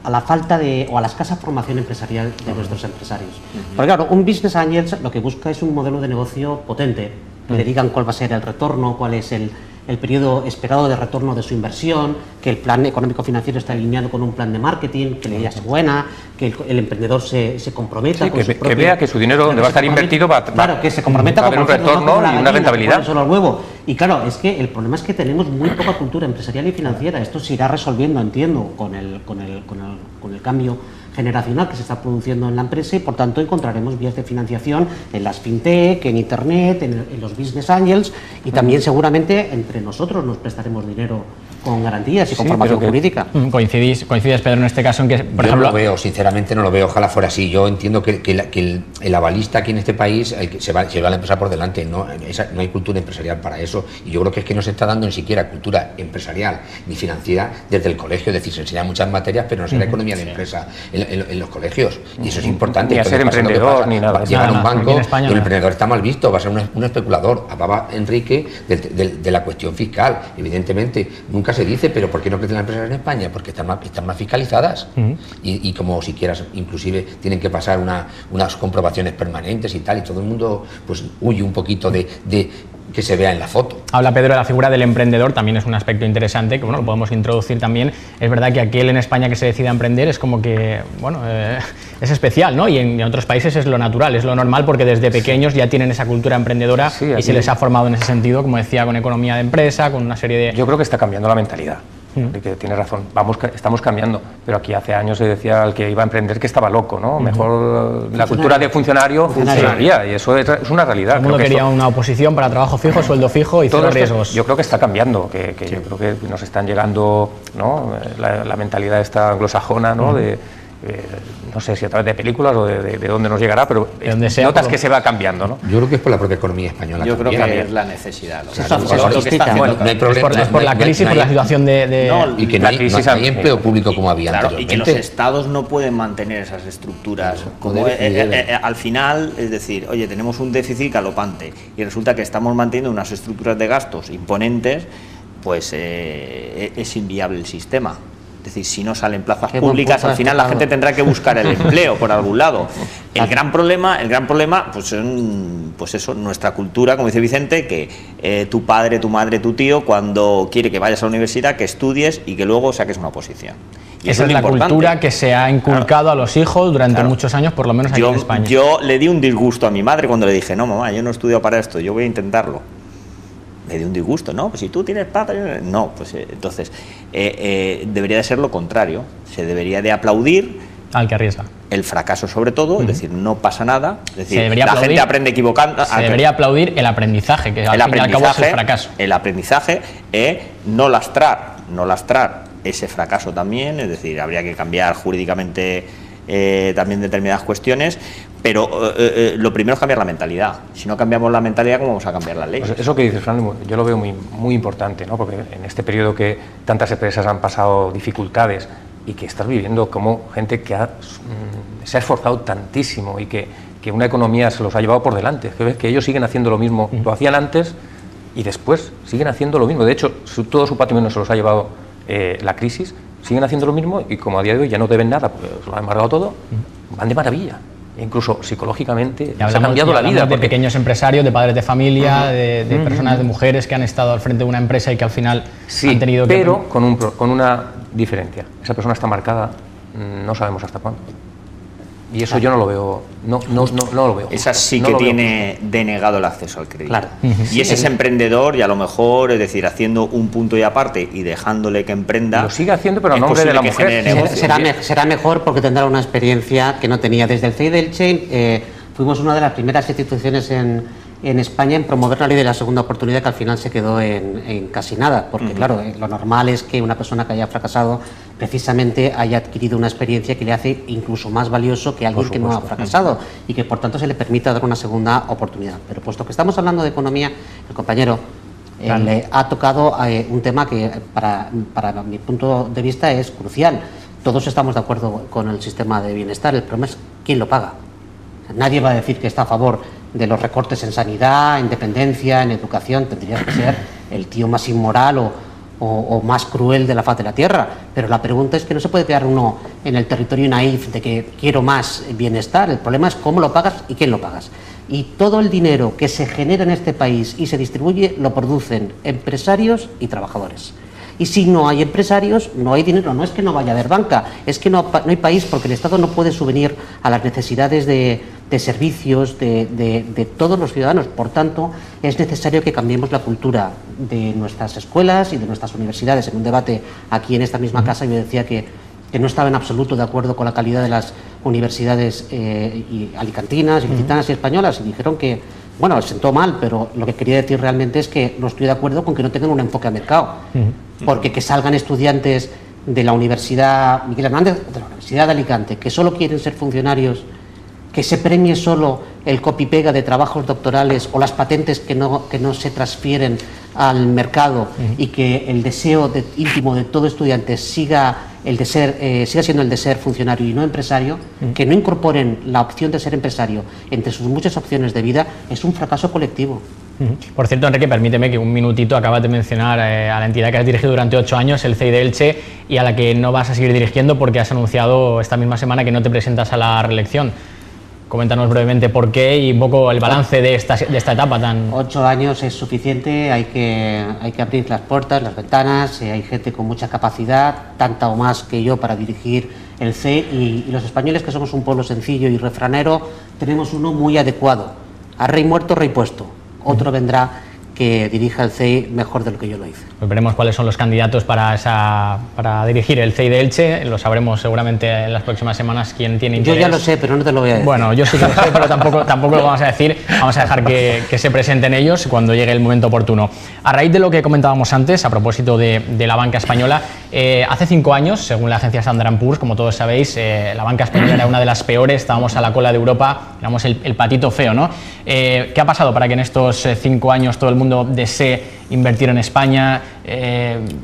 la falta de, o a la escasa formación empresarial de nuestros empresarios. Porque claro, un business angels lo que busca es un modelo de negocio potente, que le digan cuál va a ser el retorno, cuál es el periodo esperado de retorno de su inversión, que el plan económico-financiero está alineado con un plan de marketing, que la idea es buena, que el emprendedor se comprometa con su propio... Que vea que su dinero donde va a estar invertido claro, que se comprometa va a haber un retorno y una rentabilidad. Solo al huevo. Y claro, es que el problema es que tenemos muy poca cultura empresarial y financiera. Esto se irá resolviendo, entiendo, con el cambio generacional que se está produciendo en la empresa y por tanto encontraremos vías de financiación en las fintech, en internet, en los business angels y también seguramente entre nosotros nos prestaremos dinero con garantías y con formación jurídica. Coincides, Pedro, en este caso en que, por ejemplo... No lo veo, sinceramente no lo veo, ojalá fuera así. Yo entiendo que el avalista aquí en este país se lleva a la empresa por delante, no hay cultura empresarial para eso y yo creo que es que no se está dando ni siquiera cultura empresarial ni financiera desde el colegio, es decir, se enseñan muchas materias pero no se da economía de empresa en los colegios y eso es importante. Ni a ser emprendedor ni nada. Llegan a un banco y el emprendedor está mal visto, va a ser un especulador. Hablaba Enrique de la cuestión fiscal, evidentemente nunca se dice, pero ¿por qué no crecen las empresas en España? Porque están más fiscalizadas y como si quieras, inclusive tienen que pasar unas comprobaciones permanentes y tal, y todo el mundo pues huye un poquito de que se vea en la foto. Habla Pedro de la figura del emprendedor, también es un aspecto interesante que bueno, lo podemos introducir también. Es verdad que aquel en España que se decide a emprender es como que, bueno, es especial, ¿no? Y en otros países es lo natural, es lo normal porque desde pequeños ya tienen esa cultura emprendedora y se les ha formado en ese sentido, como decía, con economía de empresa, con una serie de... Yo creo que está cambiando la mentalidad. De que tiene razón, estamos cambiando, pero aquí hace años se decía al que iba a emprender que estaba loco, ¿no? Mejor la cultura de funcionario funcionaría y eso es una realidad. Todo el mundo quería una oposición para trabajo fijo, sueldo fijo y cero riesgos. Yo creo que está cambiando, que yo creo que nos están llegando, ¿no? La mentalidad esta anglosajona, ¿no? No sé si a través de películas o de dónde nos llegará, pero notas que se va cambiando, ¿no? Yo creo que es por la propia economía española. Yo creo que es la necesidad. No hay problema. Es por la crisis, por la situación y que no hay empleo público como había anteriormente. Y que los estados no pueden mantener esas estructuras. Al final, es decir, oye, tenemos un déficit galopante y resulta que estamos manteniendo unas estructuras de gastos imponentes, pues es inviable el sistema. Es decir, si no salen plazas públicas, al final la gente tendrá que buscar el empleo por algún lado. El gran problema, pues eso, nuestra cultura, como dice Vicente, que tu padre, tu madre, tu tío, cuando quiere que vayas a la universidad, que estudies y que luego saques una oposición. Y esa es la cultura que se ha inculcado a los hijos durante muchos años, por lo menos aquí en España. Yo le di un disgusto a mi madre cuando le dije, no mamá, yo no he estudiado para esto, yo voy a intentarlo. Me dio un disgusto, ¿no? Pues si tú tienes padre, no, pues entonces debería de ser lo contrario, se debería de aplaudir al que arriesga. El fracaso sobre todo, es decir, no pasa nada, es decir, la gente aprende equivocando. Se debería aplaudir el aprendizaje, que al fin y al cabo es el fracaso. El aprendizaje, no lastrar ese fracaso también, es decir, habría que cambiar jurídicamente también determinadas cuestiones, pero lo primero es cambiar la mentalidad. Si no cambiamos la mentalidad, ¿cómo vamos a cambiar las leyes? Pues eso que dices, Fran, yo lo veo muy importante, ¿no? Porque en este periodo que tantas empresas han pasado dificultades y que estás viviendo como gente que se ha esforzado tantísimo y que una economía se los ha llevado por delante, que ves que ellos siguen haciendo lo mismo, lo hacían antes y después siguen haciendo lo mismo. De hecho, todo su patrimonio se los ha llevado la crisis, siguen haciendo lo mismo y como a día de hoy ya no deben nada, porque se lo han embargado todo, van de maravilla. Incluso psicológicamente se ha cambiado la vida. De pequeños empresarios, de padres de familia, de personas, de mujeres que han estado al frente de una empresa y que al final han tenido que... pero con una diferencia. Esa persona está marcada, no sabemos hasta cuándo. Y eso yo no lo veo, no lo veo. Esa sí no que lo veo. tiene denegado el acceso al crédito. Claro. Y ese es emprendedor y a lo mejor, es decir, haciendo un punto y aparte y dejándole que emprenda. Lo sigue haciendo, pero a es nombre de la posible que mujer. genere negocio. Será mejor porque tendrá una experiencia que no tenía. Desde el CEI de Elche fuimos una de las primeras instituciones en España en promover la ley de la segunda oportunidad, que al final se quedó en casi nada, porque claro, lo normal es que una persona que haya fracasado precisamente haya adquirido una experiencia que le hace incluso más valioso que alguien que no ha fracasado y que por tanto se le permita dar una segunda oportunidad. Pero puesto que estamos hablando de economía, el compañero le ha tocado un tema que para mi punto de vista es crucial. Todos estamos de acuerdo con el sistema de bienestar, el problema es quién lo paga. Nadie va a decir que está a favor de los recortes en sanidad, en dependencia, en educación. Tendría que ser el tío más inmoral o más cruel de la faz de la tierra. Pero la pregunta es que no se puede quedar uno en el territorio naif de que quiero más bienestar. El problema es cómo lo pagas y quién lo pagas. Y todo el dinero que se genera en este país y se distribuye lo producen empresarios y trabajadores. Y si no hay empresarios, no hay dinero. No es que no vaya a haber banca, es que no hay país, porque el Estado no puede subvenir a las necesidades de servicios de todos los ciudadanos. Por tanto, es necesario que cambiemos la cultura de nuestras escuelas y de nuestras universidades. En un debate aquí en esta misma casa yo decía que no estaba en absoluto de acuerdo con la calidad de las universidades alicantinas, ilicitanas y españolas, y dijeron que bueno, les sentó mal, pero lo que quería decir realmente es que no estoy de acuerdo con que no tengan un enfoque a mercado. Porque que salgan estudiantes de la Universidad Miguel Hernández, de la Universidad de Alicante, que solo quieren ser funcionarios, que se premie solo el copy-pega de trabajos doctorales o las patentes que no se transfieren al mercado, y que el deseo íntimo de todo estudiante siga siendo el de ser funcionario y no empresario, que no incorporen la opción de ser empresario entre sus muchas opciones de vida, es un fracaso colectivo. Por cierto, Enrique, permíteme que un minutito acabas de mencionar a la entidad que has dirigido durante 8 años, el CEI de Elche, y a la que no vas a seguir dirigiendo porque has anunciado esta misma semana que no te presentas a la reelección. Coméntanos brevemente por qué y un poco el balance de esta etapa tan... 8 años es suficiente, hay que abrir las puertas, las ventanas, hay gente con mucha capacidad, tanta o más que yo para dirigir el CEI, y los españoles, que somos un pueblo sencillo y refranero, tenemos uno muy adecuado. A rey muerto, rey puesto. Otro vendrá que dirija el CEI mejor de lo que yo lo hice. Pues veremos cuáles son los candidatos para dirigir el CEI de Elche. Lo sabremos seguramente en las próximas semanas quién tiene interés. Yo ya lo sé, pero no te lo voy a decir. Bueno, yo sí que lo sé, pero tampoco lo vamos a decir. Vamos a dejar que se presenten ellos cuando llegue el momento oportuno. A raíz de lo que comentábamos antes, a propósito de la banca española, hace 5 años, según la agencia Standard & Poor's, como todos sabéis, la banca española era una de las peores, estábamos a la cola de Europa, éramos el patito feo, ¿no? ¿Qué ha pasado para que en estos 5 años todo el mundo desee invertir en España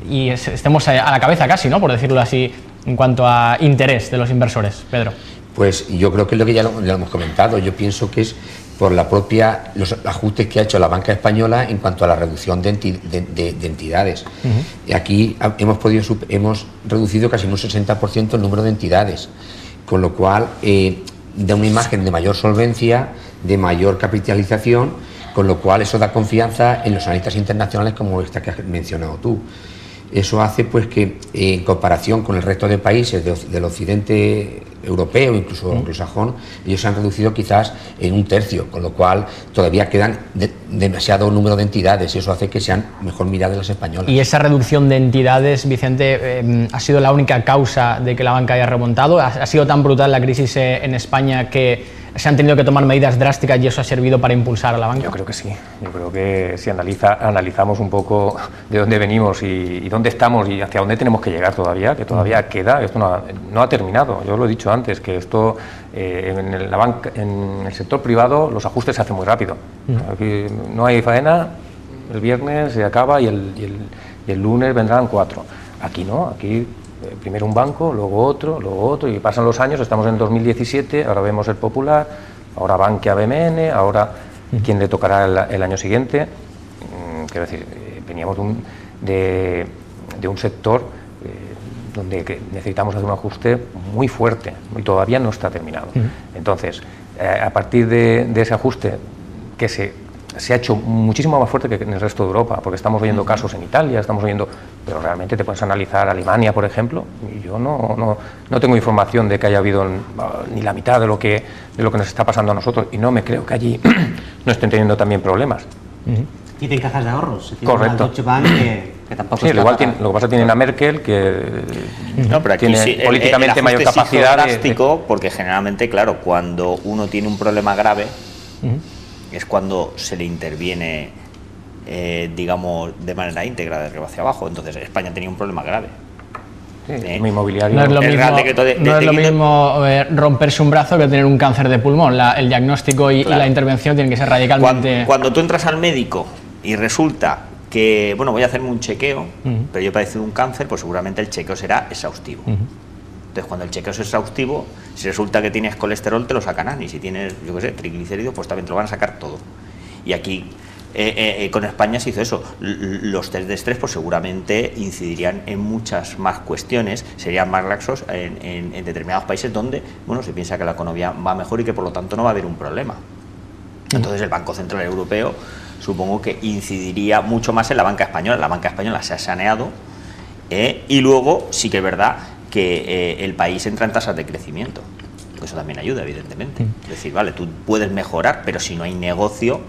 y estemos a la cabeza casi, ¿no?, por decirlo así, en cuanto a interés de los inversores? Pedro. Pues yo creo que es lo que ya lo hemos comentado. Yo pienso que es por los ajustes que ha hecho la banca española en cuanto a la reducción de entidades. Y aquí hemos reducido casi un 60% el número de entidades, con lo cual da una imagen de mayor solvencia, de mayor capitalización, con lo cual eso da confianza en los analistas internacionales como esta que has mencionado tú. Eso hace pues que en comparación con el resto de países del occidente europeo, incluso anglosajón, ellos se han reducido quizás en 1/3, con lo cual todavía quedan demasiado número de entidades, y eso hace que sean mejor miradas las españolas. ¿Y esa reducción de entidades, Vicente, ha sido la única causa de que la banca haya remontado? ¿Ha sido tan brutal la crisis en España que se han tenido que tomar medidas drásticas y eso ha servido para impulsar a la banca? Yo creo que sí. Yo creo que si analizamos un poco de dónde venimos y dónde estamos y hacia dónde tenemos que llegar todavía, que todavía queda, esto no ha terminado. Yo lo he dicho antes, que esto en el sector privado los ajustes se hacen muy rápido. Aquí no hay faena, el viernes se acaba y el lunes vendrán 4. Aquí no, aquí primero un banco, luego otro, y pasan los años, estamos en 2017, ahora vemos el Popular, ahora Bankia BMN, ahora quién le tocará el año siguiente. Quiero decir, veníamos de un sector donde necesitamos hacer un ajuste muy fuerte y todavía no está terminado. Entonces, a partir de ese ajuste que se se ha hecho muchísimo más fuerte que en el resto de Europa, porque estamos oyendo casos en Italia, estamos oyendo, pero realmente te puedes analizar Alemania, por ejemplo, y yo no tengo información de que haya habido ni la mitad de lo que nos está pasando a nosotros, y no me creo que allí no estén teniendo también problemas. Tienen cajas de ahorros. Correcto. Deutsche Bank que tampoco sí, lo que pasa es que tienen a Merkel, que no, pero aquí tiene sí, políticamente mayor capacidad drástico, porque generalmente, claro, cuando uno tiene un problema grave, es cuando se le interviene, digamos, de manera íntegra de arriba hacia abajo. Entonces España tenía un problema grave. Sí, el inmobiliario. No es lo mismo romperse un brazo que tener un cáncer de pulmón. El diagnóstico y la intervención tienen que ser radicalmente... Cuando tú entras al médico y resulta que, bueno, voy a hacerme un chequeo, pero yo he padecido un cáncer, pues seguramente el chequeo será exhaustivo. Entonces, cuando el chequeo es exhaustivo, si resulta que tienes colesterol, te lo sacarán, y si tienes, yo qué sé, triglicéridos, pues también te lo van a sacar todo. Y aquí, con España se hizo eso. Los test de estrés, pues seguramente incidirían en muchas más cuestiones, serían más laxos en determinados países donde, bueno, se piensa que la economía va mejor y que por lo tanto no va a haber un problema. Entonces, el Banco Central Europeo supongo que incidiría mucho más en la banca española. La banca española se ha saneado, y luego sí que es verdad que el país entra en tasas de crecimiento. Eso también ayuda, evidentemente. Es decir, vale, tú puedes mejorar, pero si no hay negocio,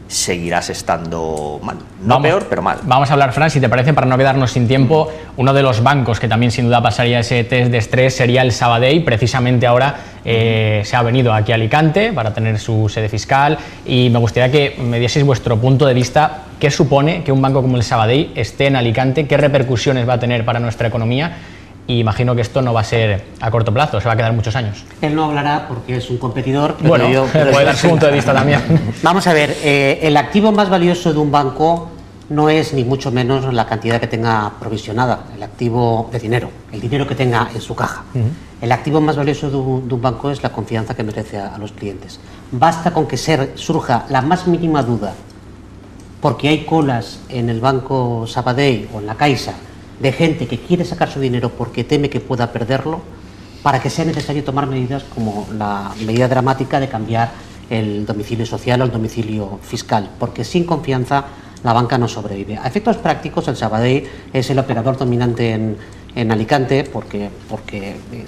seguirás estando mal. No peor, pero mal. Vamos a hablar, Fran, si te parece, para no quedarnos sin tiempo. Uno de los bancos que también sin duda pasaría ese test de estrés sería el Sabadell. Precisamente ahora se ha venido aquí a Alicante para tener su sede fiscal, y me gustaría que me dieseis vuestro punto de vista. ¿Qué supone que un banco como el Sabadell esté en Alicante? ¿Qué repercusiones va a tener para nuestra economía? Y imagino que esto no va a ser a corto plazo, se va a quedar muchos años. Él no hablará porque es un competidor, pero bueno, puede dar su punto de vista también. Vamos a ver, el activo más valioso de un banco no es ni mucho menos la cantidad que tenga provisionada, el activo de dinero, el dinero que tenga en su caja. El activo más valioso de un banco es la confianza que merece a los clientes. Basta con que surja la más mínima duda, porque hay colas en el Banco Sabadell o en la Caixa, de gente que quiere sacar su dinero porque teme que pueda perderlo, para que sea necesario tomar medidas como la medida dramática de cambiar el domicilio social o el domicilio fiscal, porque sin confianza la banca no sobrevive. A efectos prácticos, el Sabadell es el operador dominante en Alicante porque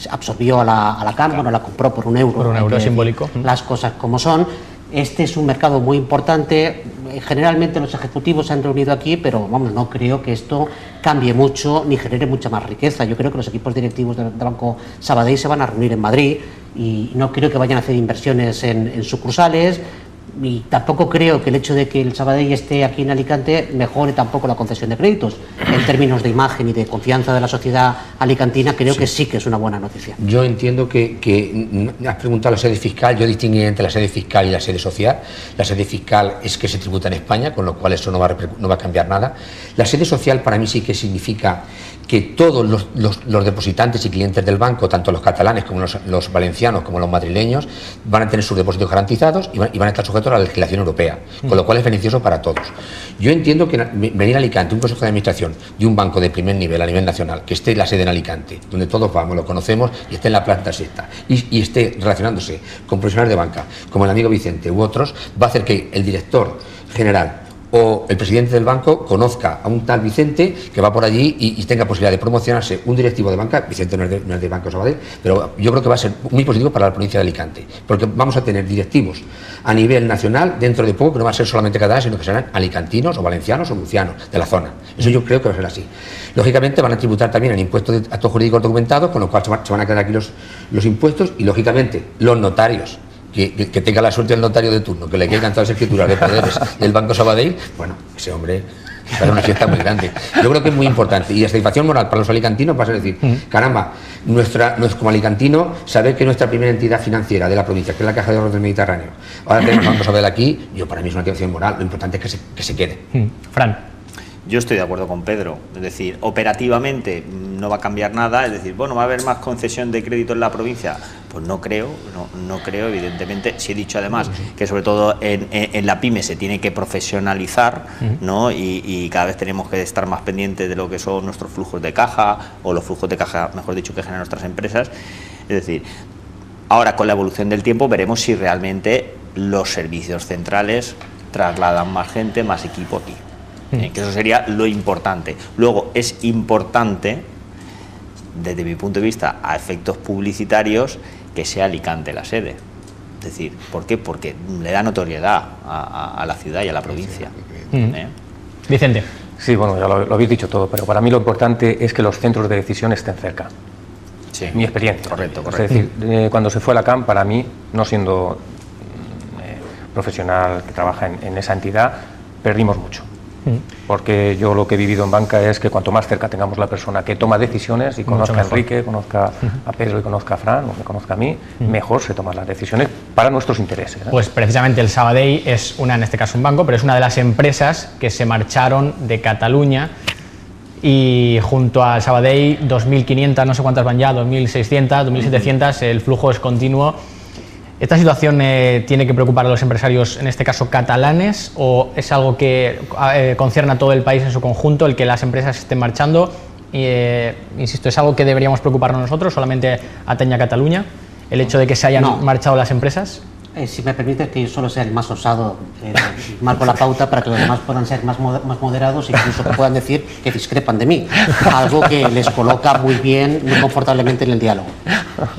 absorbió a la CAM, bueno, la compró por un euro. Por un euro simbólico. Las cosas como son. Este es un mercado muy importante. Generalmente los ejecutivos se han reunido aquí, pero vamos, no creo que esto cambie mucho ni genere mucha más riqueza. Yo creo que los equipos directivos del Banco Sabadell se van a reunir en Madrid y no creo que vayan a hacer inversiones en sucursales, y tampoco creo que el hecho de que el Sabadell esté aquí en Alicante mejore tampoco la concesión de créditos. En términos de imagen y de confianza de la sociedad alicantina, creo que sí que es una buena noticia. Yo entiendo que has preguntado la sede fiscal. Yo distinguí entre la sede fiscal y la sede social. La sede fiscal es que se tributa en España, con lo cual eso no va a cambiar nada. La sede social para mí sí que significa que todos los depositantes y clientes del banco, tanto los catalanes como los valencianos como los madrileños, van a tener sus depósitos garantizados y van a estar sujetos a la legislación europea, con lo cual es beneficioso para todos. Yo entiendo que venir a Alicante, un consejo de administración de un banco de primer nivel a nivel nacional, que esté la sede en Alicante, donde todos vamos, lo conocemos, y esté en la planta sexta, y esté relacionándose con profesionales de banca, como el amigo Vicente u otros, va a hacer que el director general o el presidente del banco conozca a un tal Vicente que va por allí y tenga posibilidad de promocionarse un directivo de banca. Vicente no es de Banco Sabadell, pero yo creo que va a ser muy positivo para la provincia de Alicante, porque vamos a tener directivos a nivel nacional dentro de poco, que no va a ser solamente catalanes, sino que serán alicantinos o valencianos o murcianos de la zona. Eso yo creo que va a ser así. Lógicamente van a tributar también el impuesto de actos jurídicos documentados, con lo cual se van a quedar aquí los impuestos, y lógicamente los notarios. Que tenga la suerte el notario de turno, que le caigan todas las escrituras de poderes del Banco Sabadell, bueno, ese hombre va a una fiesta muy grande. Yo creo que es muy importante, y la satisfacción moral para los alicantinos va a ser decir, caramba, como alicantino, saber que nuestra primera entidad financiera de la provincia, que es la Caja de Ahorros del Mediterráneo, ahora tenemos Banco Sabadell aquí, para mí es una satisfacción moral. Lo importante es que se quede. Fran. Yo estoy de acuerdo con Pedro, es decir, operativamente no va a cambiar nada, es decir, bueno, ¿va a haber más concesión de crédito en la provincia? Pues no creo, evidentemente. Sí he dicho además que sobre todo en la PYME se tiene que profesionalizar, ¿no? Y cada vez tenemos que estar más pendientes de lo que son nuestros flujos de caja, o los flujos de caja, mejor dicho, que generan nuestras empresas. Es decir, ahora con la evolución del tiempo veremos si realmente los servicios centrales trasladan más gente, más equipo aquí. Que eso sería lo importante. Luego es importante, desde mi punto de vista, a efectos publicitarios, que sea Alicante la sede. Es decir, ¿por qué? Porque le da notoriedad a la ciudad y a la provincia. Vicente. Sí, bueno, ya lo habéis dicho todo, pero para mí lo importante es que los centros de decisión estén cerca. Sí. Mi experiencia. Correcto. Es decir, cuando se fue a la CAM, para mí, no siendo profesional que trabaja en esa entidad, perdimos mucho. Porque yo lo que he vivido en banca es que cuanto más cerca tengamos la persona que toma decisiones y conozca a Enrique, conozca a Pedro y conozca a Fran, o me conozca a mí, mejor se toman las decisiones para nuestros intereses. Pues precisamente el Sabadell es una, en este caso un banco, pero es una de las empresas que se marcharon de Cataluña, y junto al Sabadell 2.500, no sé cuántas van ya, 2.600, 2.700, el flujo es continuo. ¿Esta situación tiene que preocupar a los empresarios, en este caso catalanes, o es algo que concierne a todo el país en su conjunto, el que las empresas estén marchando? Insisto, ¿es algo que deberíamos preocuparnos nosotros, solamente atañe a Cataluña, el hecho de que se hayan marchado las empresas? Si me permites que yo solo sea el más osado, marco la pauta para que los demás puedan ser más moderados, incluso que puedan decir que discrepan de mí, algo que les coloca muy bien, muy confortablemente en el diálogo.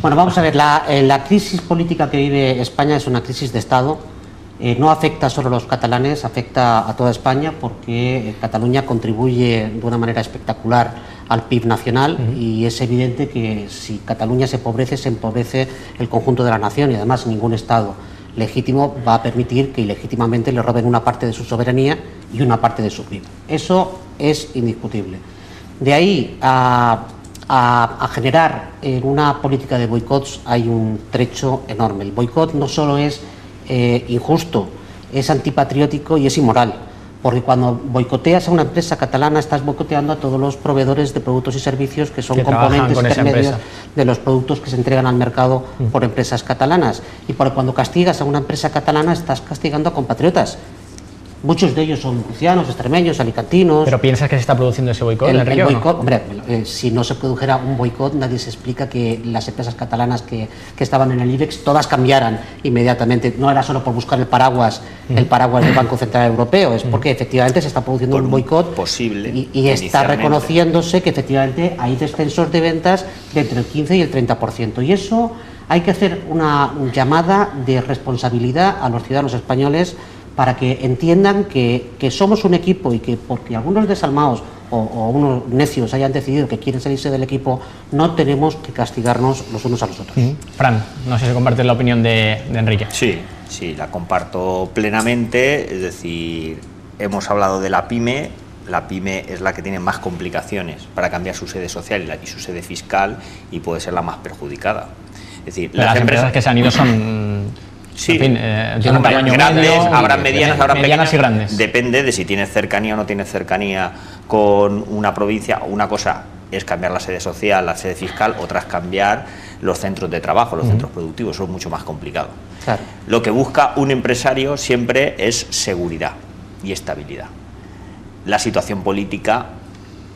Bueno, vamos a ver, la crisis política que vive España es una crisis de Estado. No afecta solo a los catalanes, afecta a toda España, porque Cataluña contribuye de una manera espectacular al PIB nacional, y es evidente que si Cataluña se empobrece el conjunto de la nación, y además ningún Estado legítimo va a permitir que ilegítimamente le roben una parte de su soberanía y una parte de su PIB. Eso es indiscutible. De ahí a generar una política de boicots hay un trecho enorme. El boicot no solo es injusto, es antipatriótico y es inmoral, porque cuando boicoteas a una empresa catalana estás boicoteando a todos los proveedores de productos y servicios que son componentes intermedios de los productos que se entregan al mercado por empresas catalanas, y porque cuando castigas a una empresa catalana estás castigando a compatriotas. Muchos de ellos son murcianos, extremeños, alicantinos. ¿Pero piensas que se está produciendo ese boicot, Enrique? El boicot, ¿no? hombre, si no se produjera un boicot, nadie se explica que las empresas catalanas que estaban en el IBEX todas cambiaran inmediatamente. No era solo por buscar el paraguas del Banco Central Europeo, es porque efectivamente se está produciendo un boicot posible y está reconociéndose que efectivamente hay descensos de ventas de entre el 15 y el 30%. Y eso hay que hacer una llamada de responsabilidad a los ciudadanos españoles, para que entiendan que somos un equipo, y que porque algunos desalmados o unos necios hayan decidido que quieren salirse del equipo, no tenemos que castigarnos los unos a los otros. Fran, no sé si compartes la opinión de Enrique. Sí, la comparto plenamente. Es decir, hemos hablado de la PYME. La PYME es la que tiene más complicaciones para cambiar su sede social y su sede fiscal, y puede ser la más perjudicada. Es decir, las empresas que se han ido son... Sí, en fin, tienen un tamaño grandes, medio, habrán medianas, habrán medianas pequeñas, y grandes. Depende de si tienes cercanía o no tienes cercanía con una provincia. Una cosa es cambiar la sede social, la sede fiscal, otra es cambiar los centros de trabajo, los centros productivos. Eso es mucho más complicado. Claro. Lo que busca un empresario siempre es seguridad y estabilidad. La situación política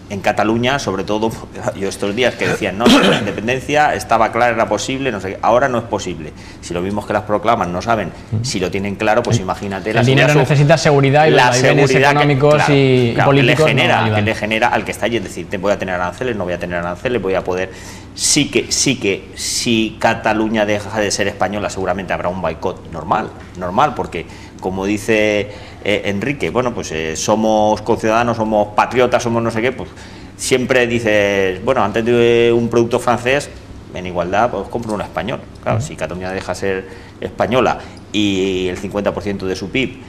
en Cataluña, sobre todo, yo estos días que decían, no, la independencia estaba clara, era posible, no sé, ahora no es posible. Si lo mismos que las proclaman no saben si lo tienen claro, pues imagínate. El dinero necesita seguridad, y los vaivenes económicos y políticos que le genera al que está allí. Es decir, voy a tener aranceles, no voy a tener aranceles, voy a poder... Si Cataluña deja de ser española, seguramente habrá un boicot normal, porque, como dice Enrique, bueno, pues somos conciudadanos, somos patriotas, somos no sé qué, pues siempre dices, bueno, antes de un producto francés, en igualdad, pues compro un español. Claro, si Cataluña deja de ser española y el 50% de su PIB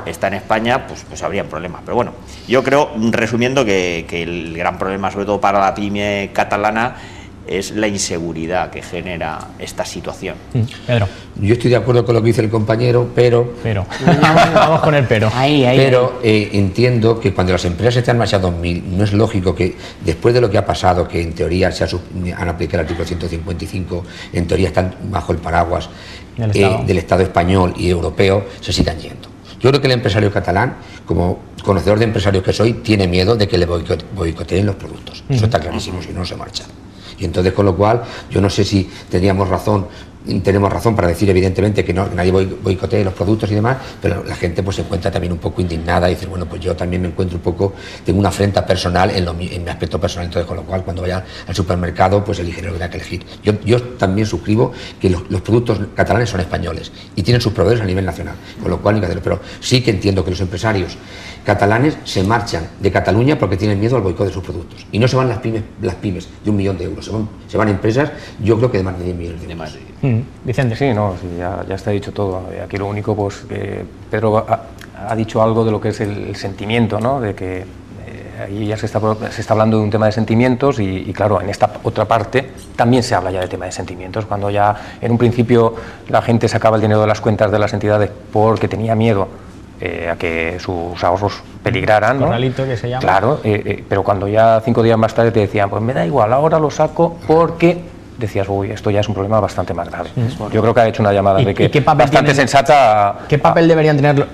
está en España, pues habrían problemas. Pero bueno, yo creo, resumiendo, que el gran problema, sobre todo para la PYME catalana, es la inseguridad que genera esta situación. Pedro. Yo estoy de acuerdo con lo que dice el compañero, pero vamos con el pero. Entiendo que cuando las empresas están marchando 2.000, no es lógico que después de lo que ha pasado, que en teoría han aplicado el artículo 155, en teoría están bajo el paraguas del Estado español y europeo, se sigan yendo. Yo creo que el empresario catalán, como conocedor de empresarios que soy, tiene miedo de que le boicoteen los productos. Eso está clarísimo, si no se marcha. Y entonces, con lo cual, yo no sé si teníamos razón tenemos razón para decir evidentemente que nadie boicotee los productos y demás, pero la gente pues se encuentra también un poco indignada y dice, bueno, pues yo también me encuentro un poco, tengo una afrenta personal en mi aspecto personal, entonces con lo cual cuando vaya al supermercado pues elegiré lo que tenga que elegir. Yo también suscribo que los productos catalanes son españoles y tienen sus proveedores a nivel nacional, con lo cual, pero sí que entiendo que los empresarios catalanes se marchan de Cataluña porque tienen miedo al boicot de sus productos y no se van las pymes de 1 millón de euros, se van empresas, yo creo que de más de 10 millones de euros. Vicente. Sí, no, sí, ya está dicho todo. Aquí lo único, pues, que Pedro ha dicho algo de lo que es el sentimiento, ¿no? De que ahí ya se está hablando de un tema de sentimientos y claro, en esta otra parte también se habla ya del tema de sentimientos, cuando ya en un principio la gente sacaba el dinero de las cuentas de las entidades porque tenía miedo a que sus ahorros peligraran, ¿no? Corralito, que se llama. Claro, pero cuando ya 5 días más tarde te decían, pues me da igual, ahora lo saco porque decías, uy, esto ya es un problema bastante más grave. Yo creo que ha hecho una llamada de que bastante sensata. ¿Qué papel deberían tener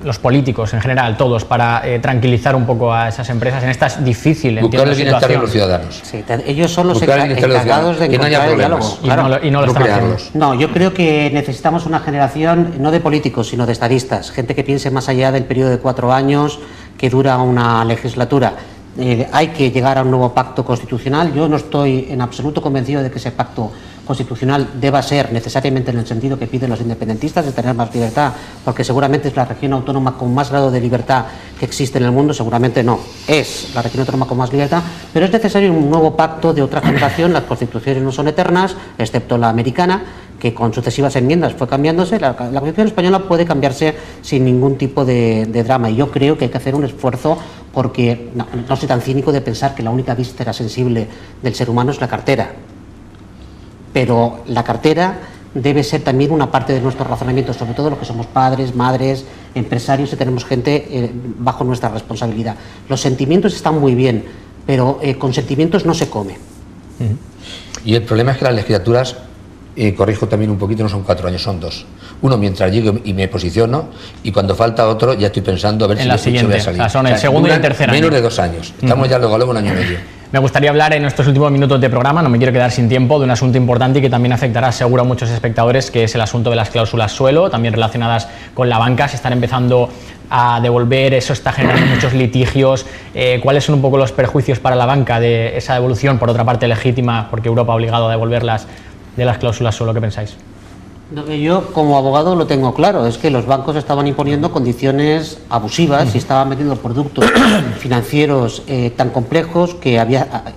los políticos en general, todos, para tranquilizar un poco a esas empresas en esta difícil buscar el bienestar de los ciudadanos? Sí, ellos son los encargados de encontrar el diálogo. Y no lo están haciendo. No, yo creo que necesitamos una generación no de políticos, sino de estadistas, gente que piense más allá del periodo de 4 años que dura una legislatura. Hay que llegar a un nuevo pacto constitucional. Yo no estoy en absoluto convencido de que ese pacto constitucional deba ser necesariamente en el sentido que piden los independentistas, de tener más libertad, porque seguramente es la región autónoma con más grado de libertad que existe en el mundo, seguramente no, es la región autónoma con más libertad, pero es necesario un nuevo pacto de otra generación. Las constituciones no son eternas, excepto la americana, que con sucesivas enmiendas fue cambiándose. La Constitución española puede cambiarse sin ningún tipo de drama, y yo creo que hay que hacer un esfuerzo, porque no soy tan cínico de pensar que la única víscera sensible del ser humano es la cartera, pero la cartera debe ser también una parte de nuestro razonamiento, sobre todo los que somos padres, madres, empresarios y tenemos gente bajo nuestra responsabilidad. Los sentimientos están muy bien, pero con sentimientos no se come. Y el problema es que las legislaturas, corrijo también un poquito, no son 4 años, son 2. Uno mientras llego y me posiciono, y cuando falta otro ya estoy pensando a ver en si la le siguiente, voy a salir. O sea, son el segundo y el tercer año. Menos de 2 años. Estamos ya luego un año y medio. Me gustaría hablar en estos últimos minutos de programa, no me quiero quedar sin tiempo, de un asunto importante y que también afectará seguro a muchos espectadores, que es el asunto de las cláusulas suelo, también relacionadas con la banca. Se están empezando a devolver, eso está generando muchos litigios. ¿Cuáles son un poco los perjuicios para la banca de esa devolución, por otra parte legítima, porque Europa ha obligado a devolverlas, de las cláusulas suelo? ¿Qué pensáis? Yo como abogado lo tengo claro, es que los bancos estaban imponiendo condiciones abusivas y estaban metiendo productos financieros tan complejos que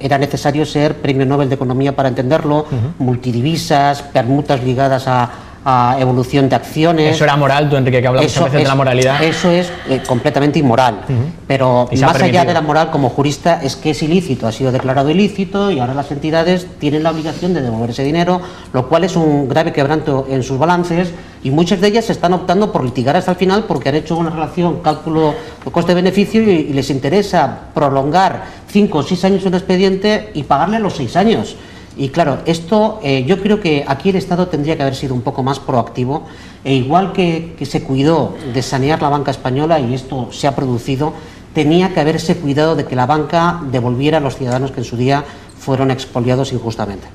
era necesario ser premio Nobel de Economía para entenderlo, multidivisas, permutas ligadas a evolución de acciones. Eso era moral, tú, Enrique, que hablas muchas veces de la moralidad. Eso es completamente inmoral, pero más allá de la moral, como jurista, es que es ilícito, ha sido declarado ilícito y ahora las entidades tienen la obligación de devolver ese dinero, lo cual es un grave quebranto en sus balances, y muchas de ellas están optando por litigar hasta el final porque han hecho una relación cálculo coste-beneficio y les interesa prolongar 5 o 6 años un expediente y pagarle los 6 años. Y claro, esto yo creo que aquí el Estado tendría que haber sido un poco más proactivo, e igual que se cuidó de sanear la banca española, y esto se ha producido, tenía que haberse cuidado de que la banca devolviera a los ciudadanos que en su día fueron expoliados injustamente.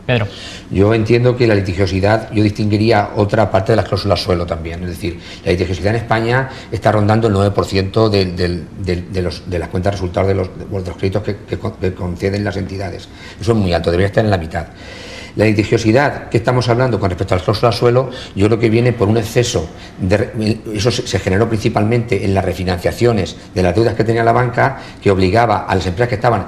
Pedro. Yo entiendo que la litigiosidad, yo distinguiría otra parte de las cláusulas suelo también, es decir, la litigiosidad en España está rondando el 9% de las cuentas resultados de los créditos que conceden las entidades. Eso es muy alto, debería estar en la mitad. La litigiosidad que estamos hablando con respecto a las cláusulas suelo, yo creo que viene por un exceso eso se generó principalmente en las refinanciaciones de las deudas que tenía la banca, que obligaba a las empresas que estaban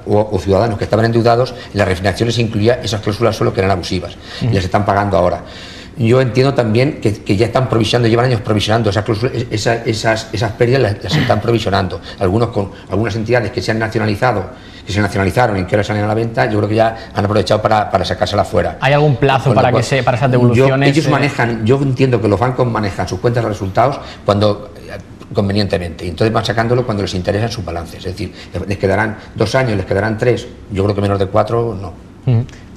o ciudadanos que estaban endeudados, en las refinanciaciones se incluía esas cláusulas suelo que eran abusivas y las están pagando ahora. Yo entiendo también que ya están provisionando, llevan años provisionando esas cláusulas, esas pérdidas las están provisionando. Algunas entidades que se nacionalizaron y que ahora salen a la venta, yo creo que ya han aprovechado para sacárselas fuera. ¿Hay algún plazo para esas devoluciones? Yo entiendo que los bancos manejan sus cuentas de resultados convenientemente, y entonces van sacándolo cuando les interesan sus balances, es decir, les quedarán 2 años, les quedarán 3, yo creo que menos de 4 no.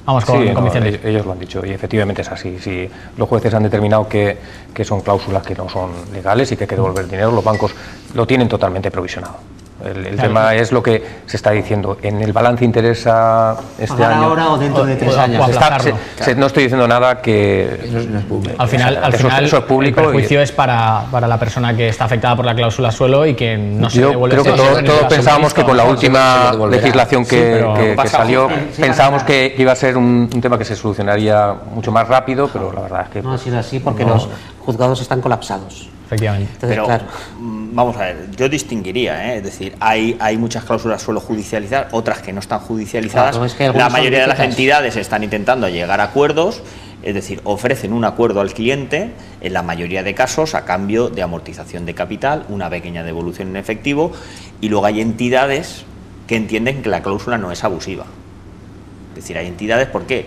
Vamos con Vicente. Ellos lo han dicho y efectivamente es así. Si los jueces han determinado que son cláusulas que no son legales y que hay que devolver dinero, los bancos lo tienen totalmente provisionado. El tema es lo que se está diciendo. En el balance interesa este ¿Pagar año. ahora o dentro de 3 años? No estoy diciendo nada que... Al final, eso es público. El perjuicio es para la persona que está afectada por la cláusula suelo y que no se devuelve. Creo que todos pensábamos que con la última legislación que salió, pensábamos que iba a ser un tema que se solucionaría mucho más rápido, pero la verdad es que... No ha sido así porque los juzgados están colapsados. Efectivamente. Entonces, pero, claro. vamos a ver, yo distinguiría, es decir, hay muchas cláusulas suelo judicializadas, otras que no están judicializadas. Claro, es que la mayoría de las son entidades están intentando llegar a acuerdos, es decir, ofrecen un acuerdo al cliente, en la mayoría de casos a cambio de amortización de capital, una pequeña devolución en efectivo, y luego hay entidades que entienden que la cláusula no es abusiva. Es decir, hay entidades, ¿por qué?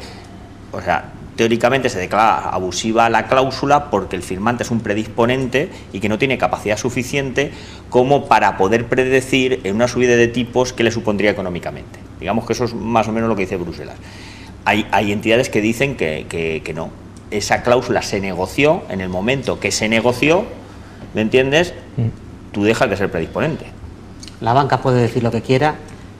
O sea, teóricamente se declara abusiva la cláusula porque el firmante es un predisponente y que no tiene capacidad suficiente como para poder predecir en una subida de tipos qué le supondría económicamente. Digamos que eso es más o menos lo que dice Bruselas. Hay entidades que dicen que no. Esa cláusula se negoció, en el momento que se negoció, ¿me entiendes? Tú dejas de ser predisponente. La banca puede decir lo que quiera,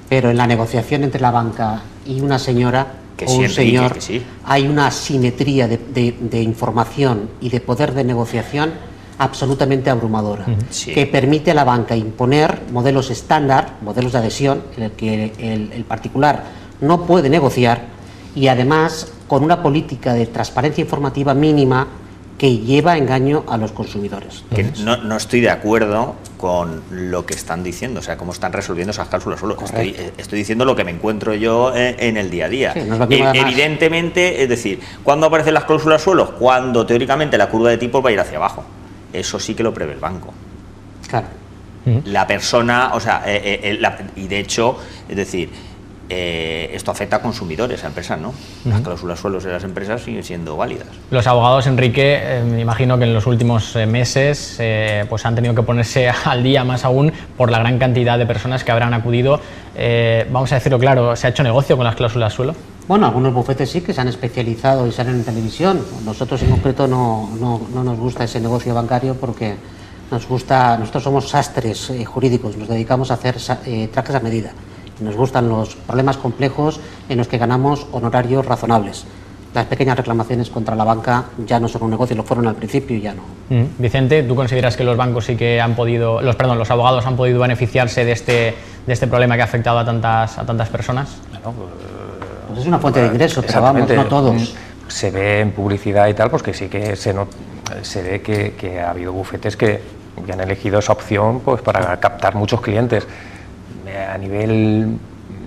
pero en la negociación entre la banca y una señora o un señor hay una asimetría de información y de poder de negociación absolutamente abrumadora, que permite a la banca imponer modelos estándar, modelos de adhesión, en el que el particular no puede negociar, y además con una política de transparencia informativa mínima que lleva a engaño a los consumidores. Que no estoy de acuerdo con lo que están diciendo, o sea, cómo están resolviendo esas cláusulas solo. Estoy diciendo lo que me encuentro yo en el día a día. Sí, no es evidentemente, es decir, ¿cuándo aparecen las cláusulas suelo? Cuando teóricamente la curva de tipos va a ir hacia abajo. Eso sí que lo prevé el banco. Claro. La persona, o sea, y de hecho, es decir, esto afecta a consumidores, a empresas, ¿no? Las cláusulas suelos de las empresas siguen siendo válidas. Los abogados, Enrique, me imagino que en los últimos meses pues han tenido que ponerse al día, más aún por la gran cantidad de personas que habrán acudido. Vamos a decirlo claro, ¿se ha hecho negocio con las cláusulas suelo? Bueno, algunos bufetes sí que se han especializado y salen en televisión. Nosotros en concreto no nos gusta ese negocio bancario porque nosotros somos sastres jurídicos, nos dedicamos a hacer trajes a medida. Nos gustan los problemas complejos en los que ganamos honorarios razonables. Las pequeñas reclamaciones contra la banca ya no son un negocio, lo fueron al principio y ya no. Vicente, ¿tú consideras que los bancos sí que han podido, los abogados han podido beneficiarse de este problema que ha afectado a tantas personas? Bueno, pues es una fuente de ingreso, pero vamos, no todos. Se ve en publicidad y tal, pues que sí que se ve que ha habido bufetes que han elegido esa opción pues para captar muchos clientes. A nivel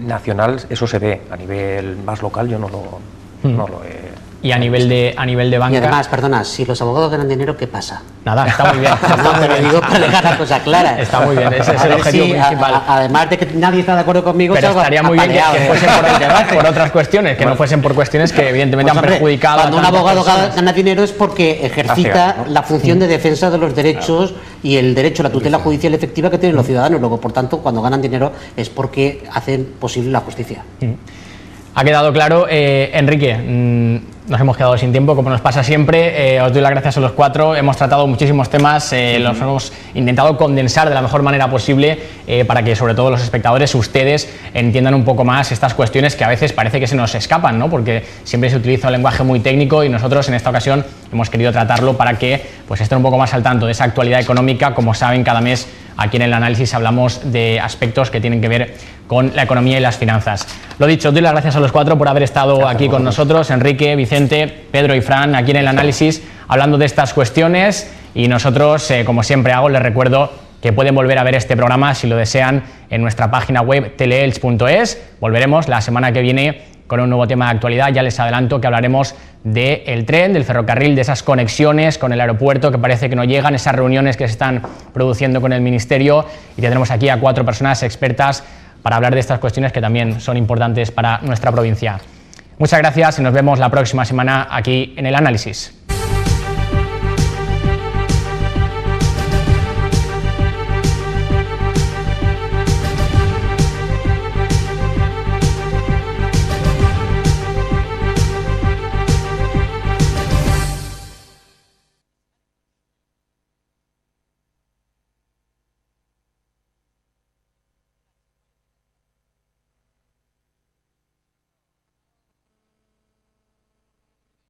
nacional eso se ve, a nivel más local yo no lo he... Y a nivel de banca... Y además, perdona, si los abogados ganan dinero, ¿qué pasa? Nada, está muy bien. No, te lo digo para dejar la cosa clara. Está muy bien, ese es el objetivo principal. Además de que nadie está de acuerdo conmigo... Pero estaría muy bien que fuesen por otras cuestiones, que no fuesen por cuestiones que evidentemente han perjudicado... Cuando un abogado gana dinero es porque ejercita la función de defensa de los derechos y el derecho a la tutela judicial efectiva que tienen los ciudadanos. Luego, por tanto, cuando ganan dinero es porque hacen posible la justicia. Ha quedado claro. Enrique, nos hemos quedado sin tiempo, como nos pasa siempre. Os doy las gracias a los cuatro. Hemos tratado muchísimos temas, los hemos intentado condensar de la mejor manera posible para que, sobre todo, los espectadores, ustedes, entiendan un poco más estas cuestiones que a veces parece que se nos escapan, ¿no? Porque siempre se utiliza un lenguaje muy técnico y nosotros, en esta ocasión, hemos querido tratarlo para que pues, estén un poco más al tanto de esa actualidad económica. Como saben, cada mes aquí en el análisis hablamos de aspectos que tienen que ver con la economía y las finanzas. Lo dicho, os doy las gracias a los cuatro por haber estado aquí con nosotros, Enrique, Vicente, Pedro y Fran, aquí en el análisis, hablando de estas cuestiones, y nosotros, como siempre hago, les recuerdo que pueden volver a ver este programa, si lo desean, en nuestra página web teleelch.es. Volveremos la semana que viene con un nuevo tema de actualidad. Ya les adelanto que hablaremos del tren, del ferrocarril, de esas conexiones con el aeropuerto que parece que no llegan, esas reuniones que se están produciendo con el Ministerio, y tendremos aquí a 4 personas expertas para hablar de estas cuestiones que también son importantes para nuestra provincia. Muchas gracias y nos vemos la próxima semana aquí en el análisis.